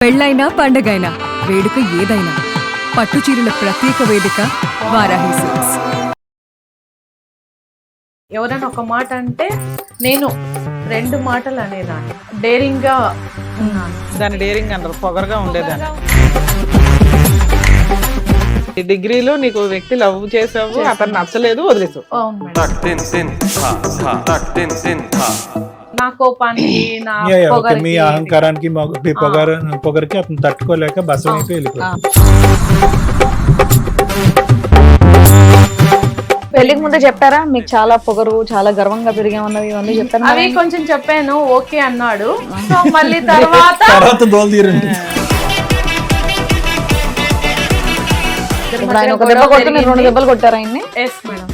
పెళ్ళైనా పండగైనా వేడుక ఏదైనా పట్టుచీరల ప్రత్యేక వేదిక వారాహి సిల్క్స్. ఎవరైనా ఒక మాట అంటే నేను రెండు మాటలు అనేదాన్ని. డేరింగ్ గా ఉన్నాను. దాని డేరింగ్ అంటారు, పొగరుగా ఉండేదాన్ని. ఈ డిగ్రీలో నీకు వ్యక్తి లవ్ చేసావు, అతను నచ్చలేదు, వదిలేసావు. అవును మేడం. నా కోపానికి నా పొగరికి మీ అహంకారానికి మీ పొగరికి అతను తట్టుకోలేక బసం అయిపోయి వెళ్ళిపోయాడు. పెళ్లికి ముందు చెప్పారా మీకు చాలా పొగరు, చాలా గర్వంగా పెరిగామన్నవి ఇవన్నీ చెప్పారు? అవి కొంచెం చెప్పాను, ఓకే అన్నాడు. సో మళ్ళీ తర్వాత దోలు తీరండి. ఇప్పుడు ఆయన ఒక దెబ్బ కొట్టి మీరు 2 దెబ్బలు కొట్టారు ఆయన్ని? Yes madam.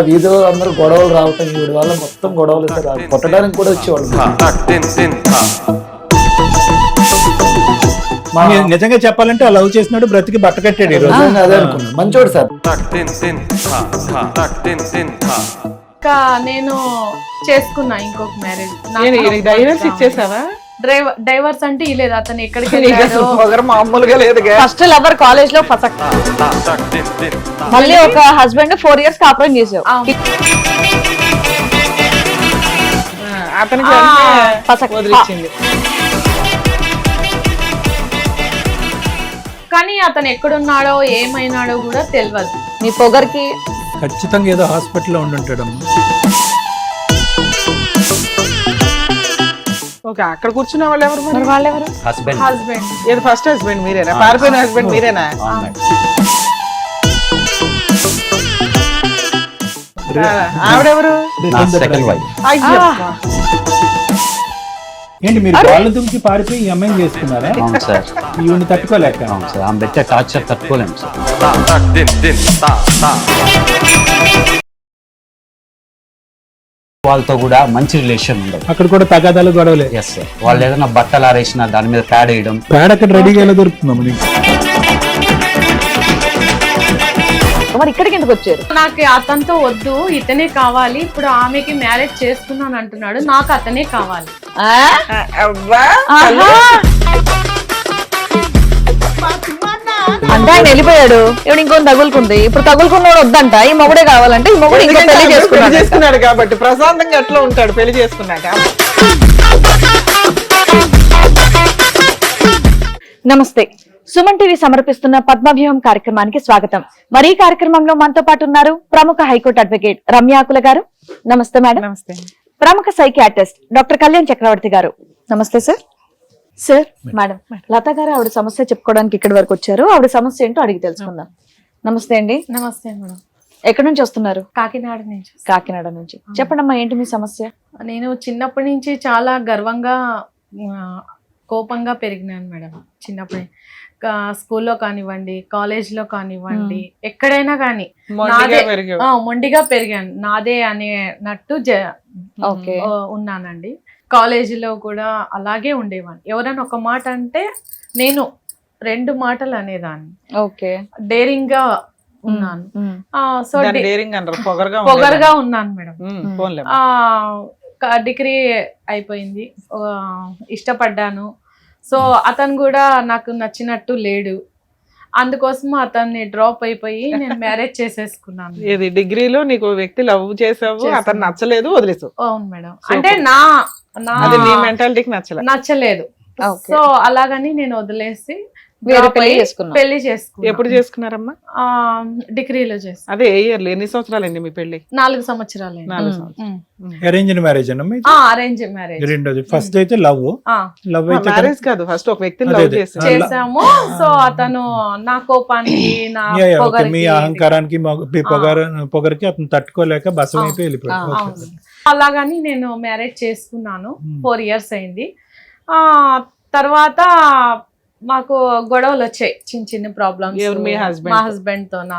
వీధిలో అందరూ గొడవలు రావటం వీడి వల్ల మొత్తం గొడవలు కొట్టడానికి కూడా వచ్చేవాళ్ళు. నిజంగా చెప్పాలంటే ఆ లవ్ చేసినాడు బ్రతికి బట్ట కట్టాడు. ఈ రోజు అదే అనుకున్నాను, మంచోడు సార్. ఇంకా నేను చేసుకున్నా ఇంకొక మ్యారేజ్. డైవర్స్ ఇచ్చేసావా? డైవర్స్ అంటే ఇలేదు, అతను ఎక్కడికి వెళ్ళాడో. పొగరు మామూలుగా లేదు. ఫస్ట్ లవర్ కాలేజ్ లో ఫసక్, మళ్ళీ ఒక హస్బెండ్ 4 years కాపురం చేసావు. అతనికి ఫసక్ వదిలిచ్చింది. కానీ అతను ఎక్కడున్నాడో ఏమైనాడో కూడా తెలియదు. మీ పొగరికి ఖచ్చితంగా ఏదో హాస్పిటల్లో ఉండుంటాడమ్మా. ఓకే, అక్కడ కూర్చున్న వాళ్ళు ఎవరు? మరి వాళ్ళెవరు? హస్బెండ్. ఏది ఫస్ట్ హస్బెండ్ మీరేనా? పారిపోయిన హస్బెండ్ మీరేనా? ఆవిడెవరు? అయ్యో, ఏంటి మీరు వాళ్ళ దుంకి పారిపోయి ఈ అమ్మాయిని చేసుకున్నారా? ఈవిని తట్టుకోలేక. ఆమె పెట్టే టార్చర్ తట్టుకోలేము సార్. వాళ్ళతో కూడా మంచి రిలేషన్ ఉండదు. అక్కడ కూడా తగాదాలు గొడవలే. Yes sir. వాళ్ళు ఏదైనా బట్టలు ఆరేసినా దాని మీద ప్యాడ్ వేయడం. ప్యాడ్ అక్కడ రెడీగా ఎలా దొరుకుతుందా మనకి? మరి ఇక్కడికి ఎందుకు వచ్చారు? నాకు అతనితో వద్దు, ఇతనే కావాలి. ఇప్పుడు ఆమెకి మ్యారేజ్ చేసుకున్నాను అంటున్నాడు, నాకు అతనే కావాలి. అవ్వా. అంటే ఆయన వెళ్ళిపోయాడు, ఇప్పుడు ఇంకొని తగులుకుంది. ఇప్పుడు తగులుకున్నాడు వద్దంట, ఈ మొగుడే కావాలంటే ఈ మొగుడు ఇంకో పెళ్లి పెళ్లి చేసుకున్నాడు కాబట్టి ప్రశాంతంగా ఎట్లా ఉంటాడు పెళ్లి చేసుకున్నాక? నమస్తే, సుమన్ టీవీ సమర్పిస్తున్న పద్మవ్యూహం కార్యక్రమానికి స్వాగతం. మరి ఈ కార్యక్రమంలో మనతో పాటు ఉన్నారు ప్రముఖ హైకోర్టు అడ్వకేట్ రమ్యాకుల గారు. నమస్తే మేడం. నమస్తే. ప్రముఖ సైకియాట్రిస్ట్ డాక్టర్ కళ్యాణ్ చక్రవర్తి గారు. నమస్తే సార్. సార్, మేడం లత గారు ఆవిడ సమస్య చెప్పుకోవడానికి ఇక్కడి వరకు వచ్చారు. ఆవిడ సమస్య ఏంటో అడిగి తెలుసుకుందాం. నమస్తే అండి. నమస్తే మేడం. ఎక్కడి నుంచి వస్తున్నారు? కాకినాడ నుంచి. కాకినాడ నుంచి. చెప్పండి అమ్మా, ఏంటి మీ సమస్య? నేను చిన్నప్పటి నుంచి చాలా గర్వంగా కోపంగా పెరిగినాను మేడం. చిన్నప్పుడే స్కూల్లో కానివ్వండి, కాలేజ్లో కానివ్వండి, ఎక్కడైనా కానీ మొండిగా పెరిగాను. నాదే అనేనట్టు ఉన్నానండి. కాలేజీలో కూడా అలాగే ఉండేవాడిని. ఎవరైనా ఒక మాట అంటే నేను 2 మాటలు అనేదాన్ని. ఓకే, డేరింగ్ గా ఉన్నాను. సో డేరింగ్ అంటారు, పొగరుగా ఉన్నాను మేడం. డిగ్రీ అయిపోయింది, ఇష్టపడ్డాను. సో అతను కూడా నాకు నచ్చినట్టు లేడు, అందుకోసం అతన్ని డ్రాప్ అయిపోయి నేను మ్యారేజ్ చేసేసుకున్నాను. ఏది డిగ్రీలో నీకు వ్యక్తి లవ్ చేసావు, అతను నచ్చలేదు, వదిలేసావు. అంటే అవును మేడం. అంటే నా నీ మెంటాలిటీకి నచ్చలేదు. సో అలాగని నేను వదిలేసి పెళ్లి చేసుకున్నాను. ఎప్పుడు చేసుకున్నారమ్మా? డిగ్రీలో చేసుకున్నాను. అదే ఏ ఇయర్? ఎన్ని సంవత్సరాలైంది మీ పెళ్లి? 4 సంవత్సరాలు. 4 సంవత్సరాలు. అరేంజ్డ్ మ్యారేజ్ అన్నమ్మా? Arrange marriage. రెండోది ఫస్ట్ అయితే లవ్ అయితే మ్యారేజ్ కాదు, ఫస్ట్ ఒక వ్యక్తిని లవ్ చేసాము. సో అతను నా కోపానికి నా మీ అహంకారానికి మీ పొగరికి అతను తట్టుకోలేక బసం అయిపోయి వెళ్ళిపోయాడు. అలాగని నేను మ్యారేజ్ చేసుకున్నాను. 4 years అయింది. తర్వాత మాకు గొడవలు వచ్చాయి, చిన్న చిన్న ప్రాబ్లమ్స్. మా హస్బెండ్ తోనా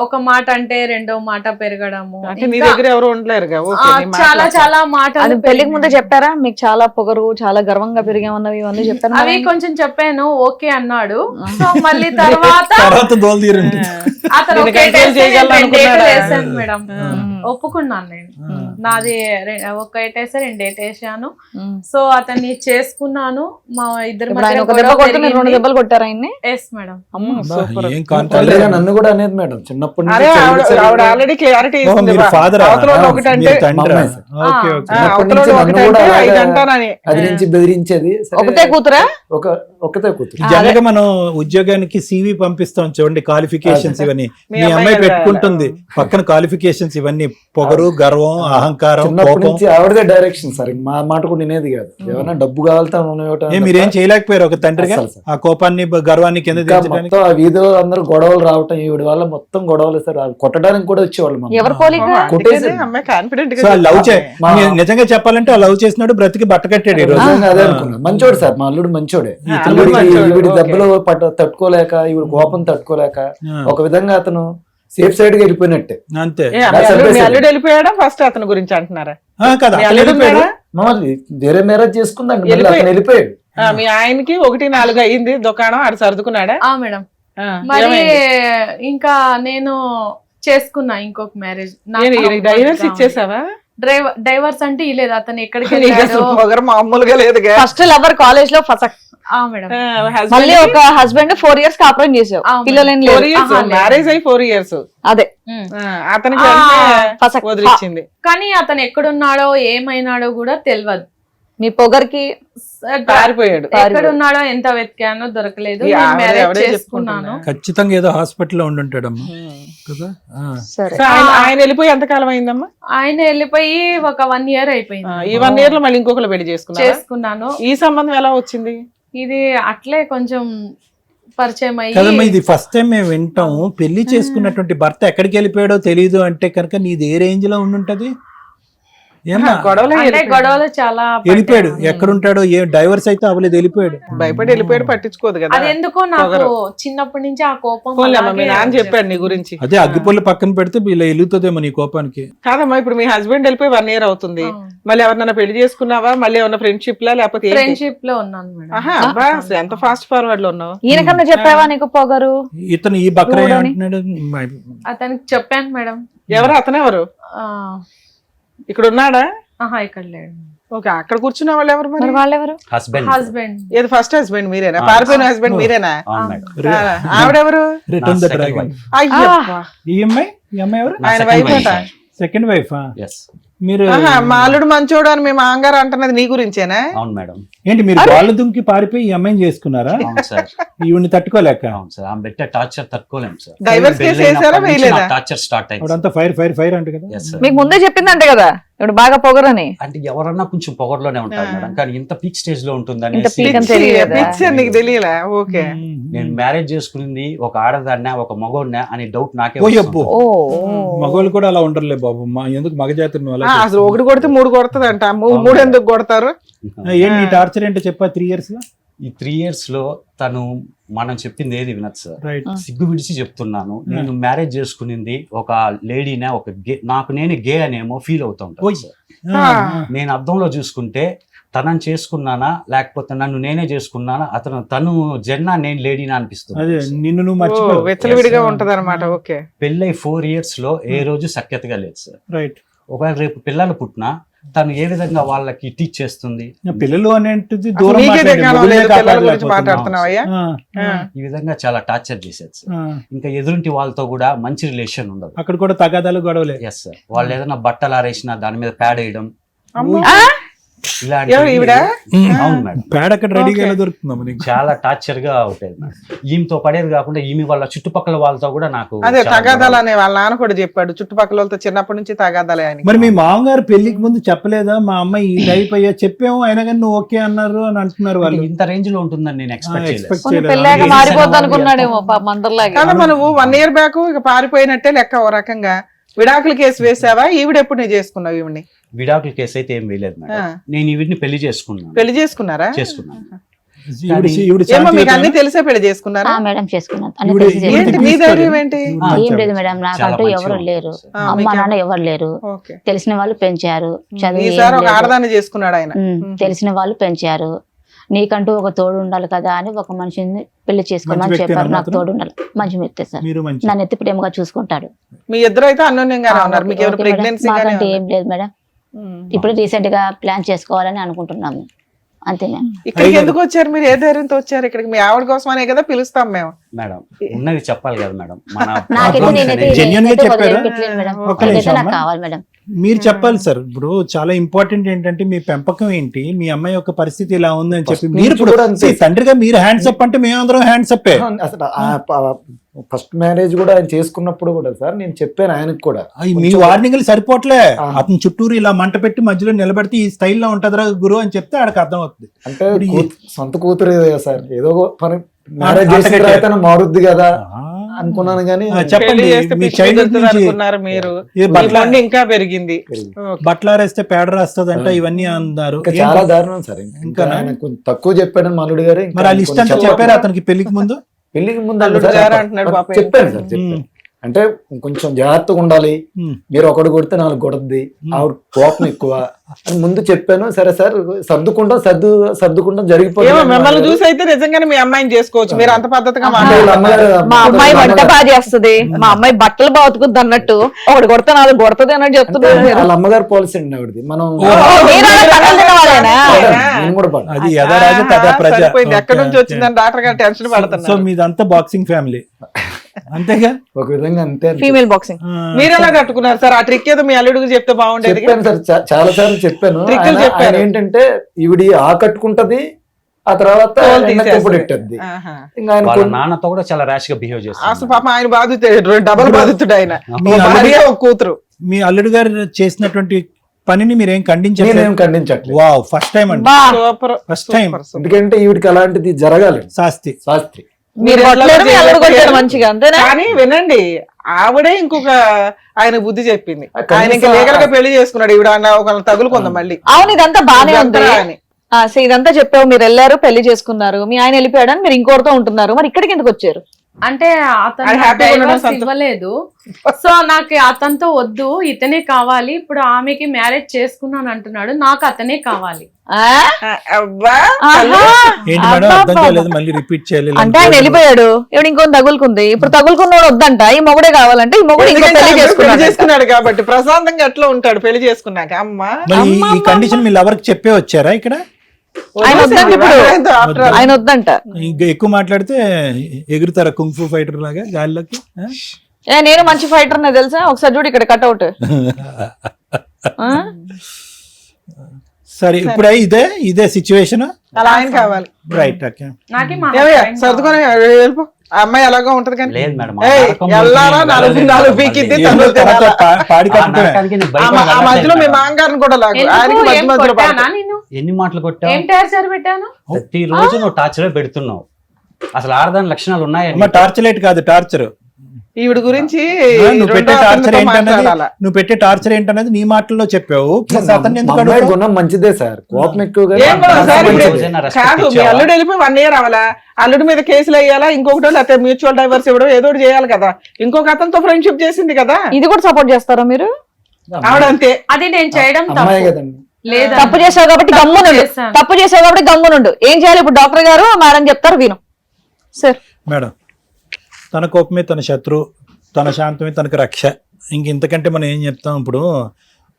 ఒక మాట అంటే రెండో మాట పెరగడము, అంటే నీ ఇంకా, దగ్గర ఎవరు ఉండలేరుగా ఓకే నీ చాలా మాట్లాడు. చాలా అది మాటలు పెళ్లికి ముందే చెప్పారా మీకు చాలా పొగరు చాలా గర్వంగా పెరిగామన్నవి ఇవన్నీ చెప్పాను అవి కొంచెం చెప్పాను, ఓకే అన్నాడు. సో మళ్ళీ తర్వాత తర్వాత దోలు తీరండి. అతను నేను ఒకే control టేస్ట్ చేయగలను నేను రెండు అనుకున్నాడా? వేసాను మేడం, ఒప్పుకున్నాను నేను. నాది ఒక ఏటేసా 2 ఏటేసాను. సో అతన్ని చేసుకున్నాను. మా ఇద్దరి ఇప్పుడు ఆయన మధ్య ఒక దెబ్బ కొడితే మీరు 2 దెబ్బలు కొట్టారు ఆయన్ని. Yes madam. సూపర్. ఏం కాంటాక్ట్ తల్లిగా నన్ను కూడా అనేది మేడం చిన్నప్పటి అరే నుంచి ఆవిడ చదివి ఆవిడ ఆల్రెడీ క్లారిటీ ఇస్తుంది మీరు ఫాదర్ అవతల వాళ్ళు ఒకటంటే మమ్మీ. ఓకే ఓకే అవతల వాళ్ళు నన్ను ఒకటంటే కూడా అలాగా 5 అంటానని అది నుంచి బెదిరించేది. సరే, ఒకతే కూతురా? ఒకతే కూతురు. జనరల్ గా మనం ఉద్యోగానికి సివి పంపిస్తాం చూడండి, క్వాలిఫికేషన్స్ ఇవన్నీ మీ మీ అమ్మాయి అమ్మాయి కదా పెట్టుకుంటుంది పక్కన క్వాలిఫికేషన్స్ ఇవన్నీ, పొగరు గర్వం అహంకారం చిన్నప్పటి కోపం. నుంచి ఆవిడదే డైరెక్షన్ సార్, మా మాట కూడా వినేది కాదు. ఏమైనా డబ్బు కావాలితే మీరేం చేయలేకపోయారు ఒక తండ్రిగా అసలు సార్. ఆ కోపాన్ని గర్వాన్ని కింద దించడానికి? మొత్తం ఆ వీధిలో అందరూ గొడవలు రావటం ఈవిడ వల్ల మొత్తం గొడవలు సార్. వాళ్ళు కొట్టడానికి కూడా వచ్చేవాళ్ళు మమ్మల్ని. ఎవరు పోలిక? కొట్టేసి అమ్మాయి కాన్ఫిడెంట్ సో గా లవ్ మా- నిజంగా చెప్పాలంటే ఆ లవ్ చేసినాడు బ్రతికి బట్ట కట్టాడు ఈ రోజు. నిజంగా అదే అనుకున్నా. మంచోడు సార్, మా అల్లుడు మంచోడే. అల్లుడు మంచోడు, ఈవిడ ఓకే. దెబ్బలు తట్టుకోలేక ఈవిడ కోపం తట్టుకోలేక ఆ, ఒక విధంగా అతను సేఫ్ సైడ్ గా వెళ్ళిపోయినట్టే. అంతే మీ అల్లుడు వెళ్ళిపోయాడా ఫస్ట్ అతని గురించి అంటున్నారా? కదా మీ అతను అల్లుడు వెళ్ళిపోయాడు. ఉన్నాడా? మమ్మల్ని వేరే మ్యారేజ్ చేసుకుందాం, మళ్ళీ అతను వెళ్ళిపోయాడు. మీ ఆయనకి 1-4 అయ్యింది దుకాణం ఆడు సర్దుకున్నాడా? మేడం. ఆ, మరి ఏమైంది? ఇంకా నేను చేసుకున్నా ఇంకొక మ్యారేజ్. డైవర్స్ ఇచ్చేసావా? డైవర్స్ అంటే ఇలేదు. అతను ఎక్కడికి నీకు వెళ్ళాడో. అసలు పొగరు మామూలుగా లేదుగా. ఫస్ట్ లవర్ కాలేజ్ లో ఫసక్, మేడం. మళ్ళీ ఒక హస్బెండ్ 4 years కాపురం చేసావు, పిల్లలు ఏం లేరు. మ్యారేజ్ అయ్యి 4 years. అదే అతనికి ఫసక్. వదిలిచ్చింది. కానీ అతను ఎక్కడున్నాడో ఏమైనాడో కూడా తెలియదు. మీ పొగరికి పారిపోయాడు. ఎక్కడున్నాడో ఎంత వెతికానో దొరకలేదు. ఈ ఆవిడ మ్యారేజ్ ఎవడే చేసుకున్నాను. ఖచ్చితంగా ఏదో హాస్పిటల్లో ఉండుంటాడమ్మా కదా. ఆ. సరే. సో ఆయన వెళ్ళిపోయి ఎంత కాలం అయిందమ్మా? ఆయన వెళ్ళిపోయి ఒక 1 year అయిపోయింది. ఈ 1 year లో మళ్ళీ ఇంకొకరు పెళ్లి చేసుకున్నాను. ఈ సంబంధం ఎలా వచ్చింది? ఇది అట్లే కొంచెం పరిచయం అయ్యి. కదమ్మా, ఇది ఫస్ట్ టైం మేము వింటాం. పెళ్లి చేసుకున్నటువంటి భర్త ఎక్కడికి వెళ్ళిపోయాడో తెలియదు అంటే కనుక నీది ఏ రేంజ్ లో ఉండుంటది? ఏమ్మా గొడవలే అంటే వెళ్ళిపోయాడు. గొడవలు చాలా వెళ్ళిపోయాడు, పడ్డాను. ఎక్కడుంటాడో ఏ డైవర్స్ అయితే అవ్వలేదు, వెళ్ళిపోయాడు. భయపడి వెళ్ళిపోయాడు, పట్టించుకోదు కదా. అది ఎందుకో నాకు చిన్నప్పటి నుంచి ఆ కోపం పోన్లే అమ్మా, మీ అలాగే నాన్న చెప్పాడు నీ గురించి. అదే అగ్గిపొల్లి పక్కన పెడితే ఇలా వెలుగుతుందేమో నీ కోపానికి. కాదమ్మా, ఇప్పుడు మీ హస్బెండ్ వెళ్ళిపోయి 1 year అవుతుంది. మళ్ళీ ఎవరినైనా పెళ్లి చేసుకున్నావా? మళ్ళీ ఏమన్నా ఫ్రెండ్షిప్ లా లేకపోతే ఏంటి? ఫ్రెండ్షిప్ లో ఉన్నాను మేడం. ఆహా, అబ్బా, అసలు ఎంత ఫాస్ట్ ఫార్వర్డ్ లో ఉన్నావు. ఈయనకన్నా చెప్పావా నీకు పొగరు? ఇతను ఈ బక్రా ఏమంటున్నాడు? అతనికి చెప్పాను మేడం. ఎవరు అతను? ఎవరు ఆ, ఇక్కడ ఉన్నాడా? ఇక్కడ లేడు. ఓకే, అక్కడ కూర్చున్న వాళ్ళు ఎవరు మరి? మరి వాళ్ళెవరు? హస్బెండ్. హస్బెండ్. ఏది ఫస్ట్ హస్బెండ్ మీరేనా? పారిపోయిన హస్బెండ్ మీరేనా? అవును మేడం. ఆవిడెవరు? Return the second dragon. wife. అయ్యప్పా. ఈ అమ్మాయి ఎవరు? ఆయన second వైఫ్ wife, అట. sir. Second wife. Yes. మీరు ఆహా, మా అల్లుడు మంచోడు అని మేము ఆంగారు అంటున్నది నీ గురించేనా? అవును మేడం. ఏంటి మీరు వాళ్ళ దుంకి పారిపోయి ఈ అమ్మాయిని చేసుకున్నారా? అవును సార్. ఈవిని తట్టుకోలేక అవును సార్. ఆమె పెట్టే టార్చర్ తట్టుకోలేము సార్. డైవర్స్ కేసు వేసారా వేయలేదా? టార్చర్ స్టార్ట్ అయింది. అప్పుడంతా ఫైర్ ఫైర్ ఫైర్ అంటే కదా. Yes, sir. మీకు ముందే చెప్పిందంటే కదా ఇప్పుడు బాగా పొగరని. అంటే ఎవరన్నా కొంచెం పొగర్లోనే ఉంటారు మేడం, కానీ ఇంత పీక్ స్టేజ్ లో ఉంటుందని ఇంత peak అని పిచ్చి, తెలియదా? పిచ్చి అని నీకు తెలియలే. ఓకే, నేను మ్యారేజ్ చేసుకునింది ఒక ఆడదాన్న ఒక మగోడినా అని డౌట్ నాకే ఓ వస్తుంది. అబ్బో, ఓ మగవాళ్ళు కూడా అలా ఉండరులే బాబు. ఎందుకు మగజాతి నువ్వు అలా అసలు ఒకటి కొడితే 3 కొడుతుందంట. 3 ఎందుకు కొడతారు? ఏంటి నీ టార్చర్ ఏంటో చెప్పా 3 years లో? ఈ 3 years లో తను మనం చెప్పింది ఏది వినదు సార్. రైట్. సిగ్గు విడిచి చెప్తున్నాను, నేను మ్యారేజ్ చేసుకునింది ఒక లేడీనే, ఒక గే, నాకు నేను గే అనేమో ఫీల్ అవుతా ఉంటాను ఓయ్. సార్. ఆ, నేను అద్దంలో చూసుకుంటే తనని చేసుకున్నానా లేకపోతే నన్ను నేనే చేసుకున్నానా, తను జెన్నా నేను లేడీనా అనిపిస్తుంది. అదే నిన్ను నువ్వు మర్చిపో. వెచ్చలవిడిగా ఉంటది అనమాట. ఓకే, పెళ్ళై 4 years లో ఏ రోజు సఖ్యతగా లేదు సార్. రైట్. ఒకవేళ రేపు పిల్లలు పుట్టినా తను ఏ విధంగా వాళ్ళకి టీచ్ చేస్తుంది, పిల్లలు అనేటిది అసలు దూరం నీకే మాట్లాడండి, దిగాను మొగుడే లేదు, పిల్లల గురించి కాపాడలేకపోతున్నావు. మాట్లాడుతున్నావయ్యా. ఈ విధంగా చాలా టార్చర్ చేసేది సార్. ఇంకా ఎదురింటి వాళ్ళతో కూడా మంచి రిలేషన్ ఉండదు. అక్కడ కూడా తగాదాలు గొడవలే. Yes sir. వాళ్ళు ఏదైనా బట్టలు ఆరేసినా దాని మీద ప్యాడ్ వేయడం, అమ్మో. ఇలాంటివి. ఎవరు ఈవిడ? అవును మేడం. పేడ అక్కడ రెడీగా ఎలా దొరుకుతుందమ్మా నీకు? చాలా టార్చర్ గా ఉంటుంది మేడం. ఈమెతో పడేది కాకుండా ఈమె వాళ్ళ చుట్టుపక్కల వాళ్ళతో కూడా నాకు అదే చాలా తగాదాలు గొడవలు. అనే వాళ్ళ నాన్న కూడా చెప్పాడు. చుట్టుపక్కల వాళ్ళతో చిన్నప్పటి నుంచి తగాదాలే అని. మరి మీ మామగారు పెళ్లికి ముందు చెప్పలేదా మా అమ్మాయి ఈ టైప్ అయ్యా? చెప్పాము అయినా కానీ నువ్వు ఓకే అన్నారు అని అంటున్నారు వాళ్ళు. ఇంత రేంజ్ లో ఉంటుందని నేను ఎక్స్పెక్ట్ చేయలేదు. expect కొన్ని చేయలేదు. పెళ్ళాక ఏం మారిపోద్ది చేశాను? అనుకున్నాడేమో పాపం అందరిలాగా. కాదమ్మా, నువ్వు 1 year బ్యాక్ ఇక పారిపోయినట్టే లెక్క. ఓ రకంగా విడాకుల కేసు వేసావా? ఈవిడ ఎప్పుడు నేను చేసుకున్నావు ఈవిడ్ని? విడాకుల కేసు అయితే ఏం వేయలేదు మేడం. ఆ. నేను వీటిని పెళ్లి చేసుకున్నాను. పెళ్లి చేసుకున్నారా? చేసుకున్నాను. ఈవిడ ఏమో మీకు అన్ని శాంతియుతమేనా? తెలిసే పెళ్లి చేసుకున్నారా? మేడం చేసుకున్నాను అన్ని ఈవిడ- తెలిసి ఈవిడ ఏంటి మీ చేసుకున్నాను. ధైర్యం ఏంటి? ఏం లేదు మేడం, నాకంటూ మంచిగా ఎవరు ఉంది. లేరు, ఆ, అమ్మ మీకేం- నాన్న ఎవరు లేరు, ఓకే. తెలిసిన వాళ్ళు పెంచారు, చదువు ఏం ఈసారి ఒక లేదు. ఆడదాన్ని చేసుకున్నాడు ఆయన. తెలిసిన వాళ్ళు పెంచారు, నీకంటూ ఒక తోడు ఉండాలి కదా అని ఒక మనిషిని పెళ్లి మంచి చేసుకోమని వ్యక్తేనా చెప్పారు. నాకు అతను? తోడు ఉండాలి, మంచి వ్యక్తి సార్, మీరు మంచి నన్ను ఎత్తి ప్రేమగా చూసుకుంటాడు. మీ ఇద్దరు అయితే అన్యోన్యంగానే ఉన్నారు. మీకు ఎవరు ఓకే మేడం, ప్రెగ్నెన్సీ మాకంటే ఏం లేదు మేడం, ఇప్పుడు రీసెంట్ గా ప్లాన్ చేసుకోవాలని అనుకుంటున్నాము, అంతే మేడం. ఇక్కడికి ఎందుకు వచ్చారు మీరు? ఏ ధైర్యంతో వచ్చారు ఇక్కడికి? మీ ఆవిడ కోసమనే కదా పిలుస్తాం మేము. మేడం ఉన్నది చెప్పాలి కదా మేడం. మన నాకైతే అప్పుడు నేనైతే genuine గా నేనైతే చెప్పారా? వదిలిపెట్టలేను మేడం, ఒక్క అదైతే నిమిషం నాకు అమ్మా. కావాలి మేడం. మీరు చెప్పాలి సార్. ఇప్పుడు చాలా ఇంపార్టెంట్ ఏంటంటే మీ పెంపకం ఏంటి, మీ అమ్మాయి యొక్క పరిస్థితి ఇలా ఉంది అని చెప్పి First మీరు నుంచి ఇప్పుడు కూడా అంతే. see, తండ్రిగా మీరు హ్యాండ్స్ అప్ అంటే మేమందరం హ్యాండ్స్ అప్పే. అసలు ఫస్ట్ మ్యారేజ్ కూడా ఆయన చేసుకున్నప్పుడు కూడా సార్ నేను చెప్పాను ఆయనకు కూడా మీ వార్నింగ్లు సరిపోవట్లే. ఆ. అతను చుట్టూరు ఇలా మంట పెట్టి మధ్యలో నిలబెడితే ఈ స్టైల్లో ఉంటదిరా గురు అని చెప్తే ఆడికి అర్థం అవుతుంది. అంటే ఇప్పుడు ఈ- సొంత కూతురు కదా సార్, ఏదో ఒక పని మ్యారేజ్ చేసిన అంతకంటే- తర్వాత మారుద్ది కదా అనుకున్నాను కానీ చెప్పండి పెళ్లి చేస్తే మీ పిచ్చి చైల్డ్హుడ్ కుదురుతుంది నుంచి అనుకున్నారు మీరు. ఏ మీ బట్ల మొండి ఇంకా పెరిగింది. ఓకే. బట్టలారేస్తే పేడ రాస్తుందంట ఇవన్నీ అన్నారు. ఇంకా చాలా దారుణం సార్. ఇంకా ఇంకా ఆయన కొంచెం తక్కువ చెప్పాడు మల్లుడు గారు. ఇంకా మరి ఆ లిస్ట్ అంతా కొంచెం చెప్పారా అతనికి పెళ్లికి ముందు? పెళ్లికి ముందు అల్లుడు సార్ గారు అంటున్నాడు పాపం. చెప్పాను సార్ చెప్పాను. అంటే కొంచెం జాగ్రత్తగా ఉండాలి, ఉమ్. మీరు ఒకటి కొడితే నాలుగు కొడద్ది, ఆవిడ కోపం ఎక్కువ అని ముందు చెప్పాను. సరే సార్ సర్దుకుంటాం ఏమో జరిగిపోతుంది. మిమ్మల్ని చూసి అయితే నిజంగానే మీ అమ్మాయిని చేసుకోవచ్చు. మీరు అంత పద్ధతిగా అంటే మాట్లాడారు. వీళ్ళ అమ్మగారు మా అమ్మాయి వంట బాగా చేస్తుంది, మా అమ్మాయి బట్టలు బాతుకుద్ది అన్నట్టు ఒకటి కొడితే నాలుగు కొడుతుంది అన్నట్టు అంటే చెప్తున్నారు మీరు. వాళ్ళ అమ్మగారు పాలసీ అండి ఆవిడది. మనం మీరు అలా కథలు తినవాలేనా? నేను కూడా పడ్డా. అది యథరాజ తథా ప్రజ. సరిపోయింది. ఎక్కడి నుంచి ఓకే, వచ్చిందని డాక్టర్ గారు టెన్షన్ సో పడుతున్నారు. మీదంతా బాక్సింగ్ ఫ్యామిలీ అంతేగా? ఒక విధంగా అంతే ఫీమేల్ బాక్సింగ్. ఆ, మీరు ఎలా కట్టుకున్నారు సార్? ఆ ట్రిక్ ఏదో మీ అల్లుడికి చెప్తే బాగుండేది. చెప్పాను సార్, చాలా సార్లు చెప్పాను. ట్రిక్కులు ఆయన- చెప్పారు. ఆయన ఏంటంటే ఈవిడి కట్టుకుంటది, ఆ తర్వాత తోలు వెనక్కి తీసేస్తుంది. ఇప్పుడు ఇట్టద్ది. ఆహా. ఇంకా ఆయన వాళ్ళ కొన్ని- నాన్నతో కూడా చాలా ర్యాష్ గా బిహేవ్ అసలు చేస్తారు. పాపం ఆయన బాధితుడు, డబల్ బాధితుడు ఆయన. మీ ఒక భార్య అల్లుడు- ఒక కూతురు. మీ అల్లుడు గారు చేసినటువంటి పనిని మీరేం ఖండించలేదు? నేనేం ఖండించట్లేదు. వావ్, ఫస్ట్ టైం అండి, super first time. Super, super. ఎందుకంటే ఈవిడికి అలాంటిది జరగాలి శాస్తి. శాస్త్రి. మీరు కొట్టలేరు, మీ అల్లుడు కొట్టారు మంచిగా, అంతేనా? కానీ వినండి, ఆవిడే ఇంకొక ఆయన బుద్ధి చెప్పింది. కనీసం ఆయన ఇంకా లీగల్ గా పెళ్లి చేసుకున్నాడు. ఈవిడ ఒక తగులుకుందాం మళ్ళీ. అవును, ఇదంతా బానే ఉంది. ఇదంతా అని. సో ఇదంతా చెప్పావు, మీరు వెళ్ళారు పెళ్లి చేసుకున్నారు, మీ ఆయన వెళ్ళిపోయాడని మీరు ఇంకోటితో ఉంటున్నారు, మరి ఇక్కడికి ఎందుకు వచ్చారు? అంటే అతను అది happy గా ఉండడం డైవర్స్ సంతోషం. ఇవ్వలేదు, సో నాకు అతనితో వద్దు, ఇతనే కావాలి. ఇప్పుడు ఆమెకి మ్యారేజ్ చేసుకున్నాను అంటున్నాడు, నాకు అతనే కావాలి. ఆ? అబ్బా, ఆహా. ఏంటి మేడం, అర్థం అబ్బబ్బబ్బ. కాలేదు, మళ్ళీ రిపీట్ చేయలేదు. అంటే ఆయన వెళ్ళిపోయాడు, ఇప్పుడు ఇంకో తగులుకుంది, ఇప్పుడు తగులుకున్నాడు వద్దంట, ఈ మొగుడే కావాలంటే ఈ మొగుడు ఇంకో ఎందుకంటే పెళ్లి ఆయన పెళ్లి చేసుకున్నాడు. చేసుకున్నాడు కాబట్టి ప్రశాంతంగా ఎట్లా ఉంటాడు పెళ్లి చేసుకున్నాక. అమ్మా మరి ఈ కండిషన్ మీ లవర్ కి చెప్పే వచ్చారా ఇక్కడ? ఆయన వద్దంట ఇప్పుడు. after all. ఆయన వద్దంట. ఇంకా ఎక్కువ మాట్లాడితే ఎగురుతారా కుంఫు ఫైటర్ లాగా గాలిలోకి? ఆ? నేను మంచి ఫైటర్ నే తెలుసా, ఒకసారి చూడు ఇక్కడ కట్అవుట్. సరే, ఇప్పుడు ఇదే సిచ్యువేషన్. అలా ఆయన కావాలి. Right, okay. నాకే మా ఏమయ్య, husband సర్దుకొని వెళ్ళిపో. ఆ అమ్మాయి ఎలాగో ఉంటది కానీ లేదు మేడం, ఏయ్, ఆ నరకం ఎల్లారా నుంచి నాలుగు వెళ్ళలేదు నాలుగు మేడం, పీకిద్ది, మళ్ళీ. తన్నులు తినాలా? పాడి ఆ కట్టుకునే. నరకానికి నేను ఆ బయటకు మధ్యలో మీ వెళ్ళట్లేదు మేడం. మాంగారిని కూడా లాగు. ఎందుకు? ఆయనకి మధ్య ఏం మధ్యలో కొట్టానా పడతాయి. నేను? ఎన్ని మాటలు కొట్టావు? ఏం టార్చర్ పెట్టాను? ప్రతిరోజు నువ్వు టార్చర్ పెడుతున్నావు. అసలు ఆడదాని లక్షణాలు ఉన్నాయని టార్చర్ కాదు, టార్చర్. ఈవిడ గురించి నువ్వు పెట్టే రెండో టార్చర్ అతనితో ఏంటన్నది మాట్లాడాలా? నీ మాటల్లో చెప్పావు. ప్లస్ అతన్ని ఎందుకు అమ్మాయి అడుగుతావు? గుణం మంచిదే సార్, కోపం ఎక్కువగా ఏం కూడా సార్ ఇప్పుడు రోజైనా respect కాదు, మీ ఇచ్చావా? అల్లుడు వెళ్ళిపోయి 1 year అవ్వాలా? అల్లుడి మీద కేసులు వేయాలా? ఇంకొకటి లేకపోతే మ్యూచువల్ డైవర్స్ ఇవ్వడం ఏదో ఒకటి చేయాలి కదా. ఇంకొక అతనితో ఫ్రెండ్షిప్ చేసింది కదా ఇది కూడా సపోర్ట్ చేస్తారా మీరు? ఆవిడ అంతే. అది నేను చేయడం అమ్మాయి తప్పు కదండి. లేదా? తప్పు చేసావు కాబట్టి గమ్మునుండు, చేశాను. తప్పు చేసావు కాబట్టి గమ్మునుండు. ఏం చేయాలి ఇప్పుడు? డాక్టర్ గారు మేడం చెప్తారు, విను సార్. మేడం, తన కోపమే తన శత్రు, తన శాంతమే తనకు రక్ష. ఇంతకంటే మనం ఏం చెప్తాం? ఇప్పుడు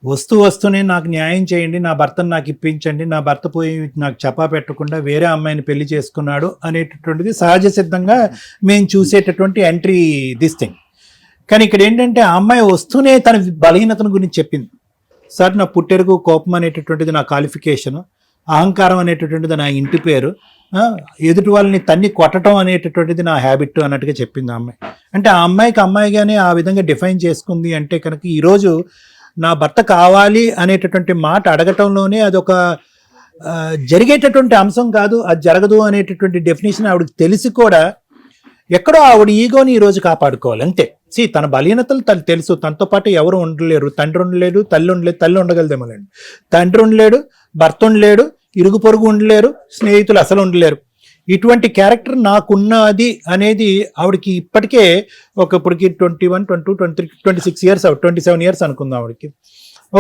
వస్తూనే నాకు న్యాయం చేయండి, నా భర్తను నాకు ఇప్పించండి, నా భర్త పోయి నాకు చపా పెట్టకుండా వేరే అమ్మాయిని పెళ్లి చేసుకున్నాడు అనేటటువంటిది సహజ సిద్ధంగా మేము చూసేటటువంటి ఎంట్రీ దిస్ థింగ్. కానీ ఇక్కడ ఏంటంటే ఆ అమ్మాయి వస్తూనే తన బలహీనతను గురించి చెప్పింది. సార్, నా పుట్టెరుగు కోపం అనేటటువంటిది నా క్వాలిఫికేషను, అహంకారం అనేటటువంటిది నా ఇంటి పేరు, ఎదుటి వాళ్ళని తన్ని కొట్టడం అనేటటువంటిది నా హ్యాబిట్ అన్నట్టుగా చెప్పింది ఆ అమ్మాయి. అంటే ఆ అమ్మాయికి అమ్మాయిగానే ఆ విధంగా డిఫైన్ చేసుకుంది అంటే కనుక ఈరోజు నా భర్త కావాలి అనేటటువంటి మాట అడగటంలోనే అదొక జరిగేటటువంటి అంశం కాదు, అది జరగదు అనేటటువంటి డెఫినేషన్ ఆవిడకి తెలిసి కూడా ఎక్కడో ఆవిడ ఈగోని ఈరోజు కాపాడుకోవాలి అంతే. తన బలహీనతలు తను తెలుసు, తనతో పాటు ఎవరు ఉండలేరు, తండ్రి ఉండలేడు, తల్లి ఉండలేదు, తల్లి ఉండగలదేమోలేండి, తండ్రి ఉండలేడు, భర్త ఉండలేడు, ఇరుగు పొరుగు ఉండలేరు, స్నేహితులు అసలు ఉండలేరు. ఇటువంటి క్యారెక్టర్ నాకున్నది అనేది ఆవిడకి ఇప్పటికే ఇప్పటికి 21, 22, 23, 26 ఇయర్స్ 27 ఇయర్స్ అనుకుందాం ఆవిడకి.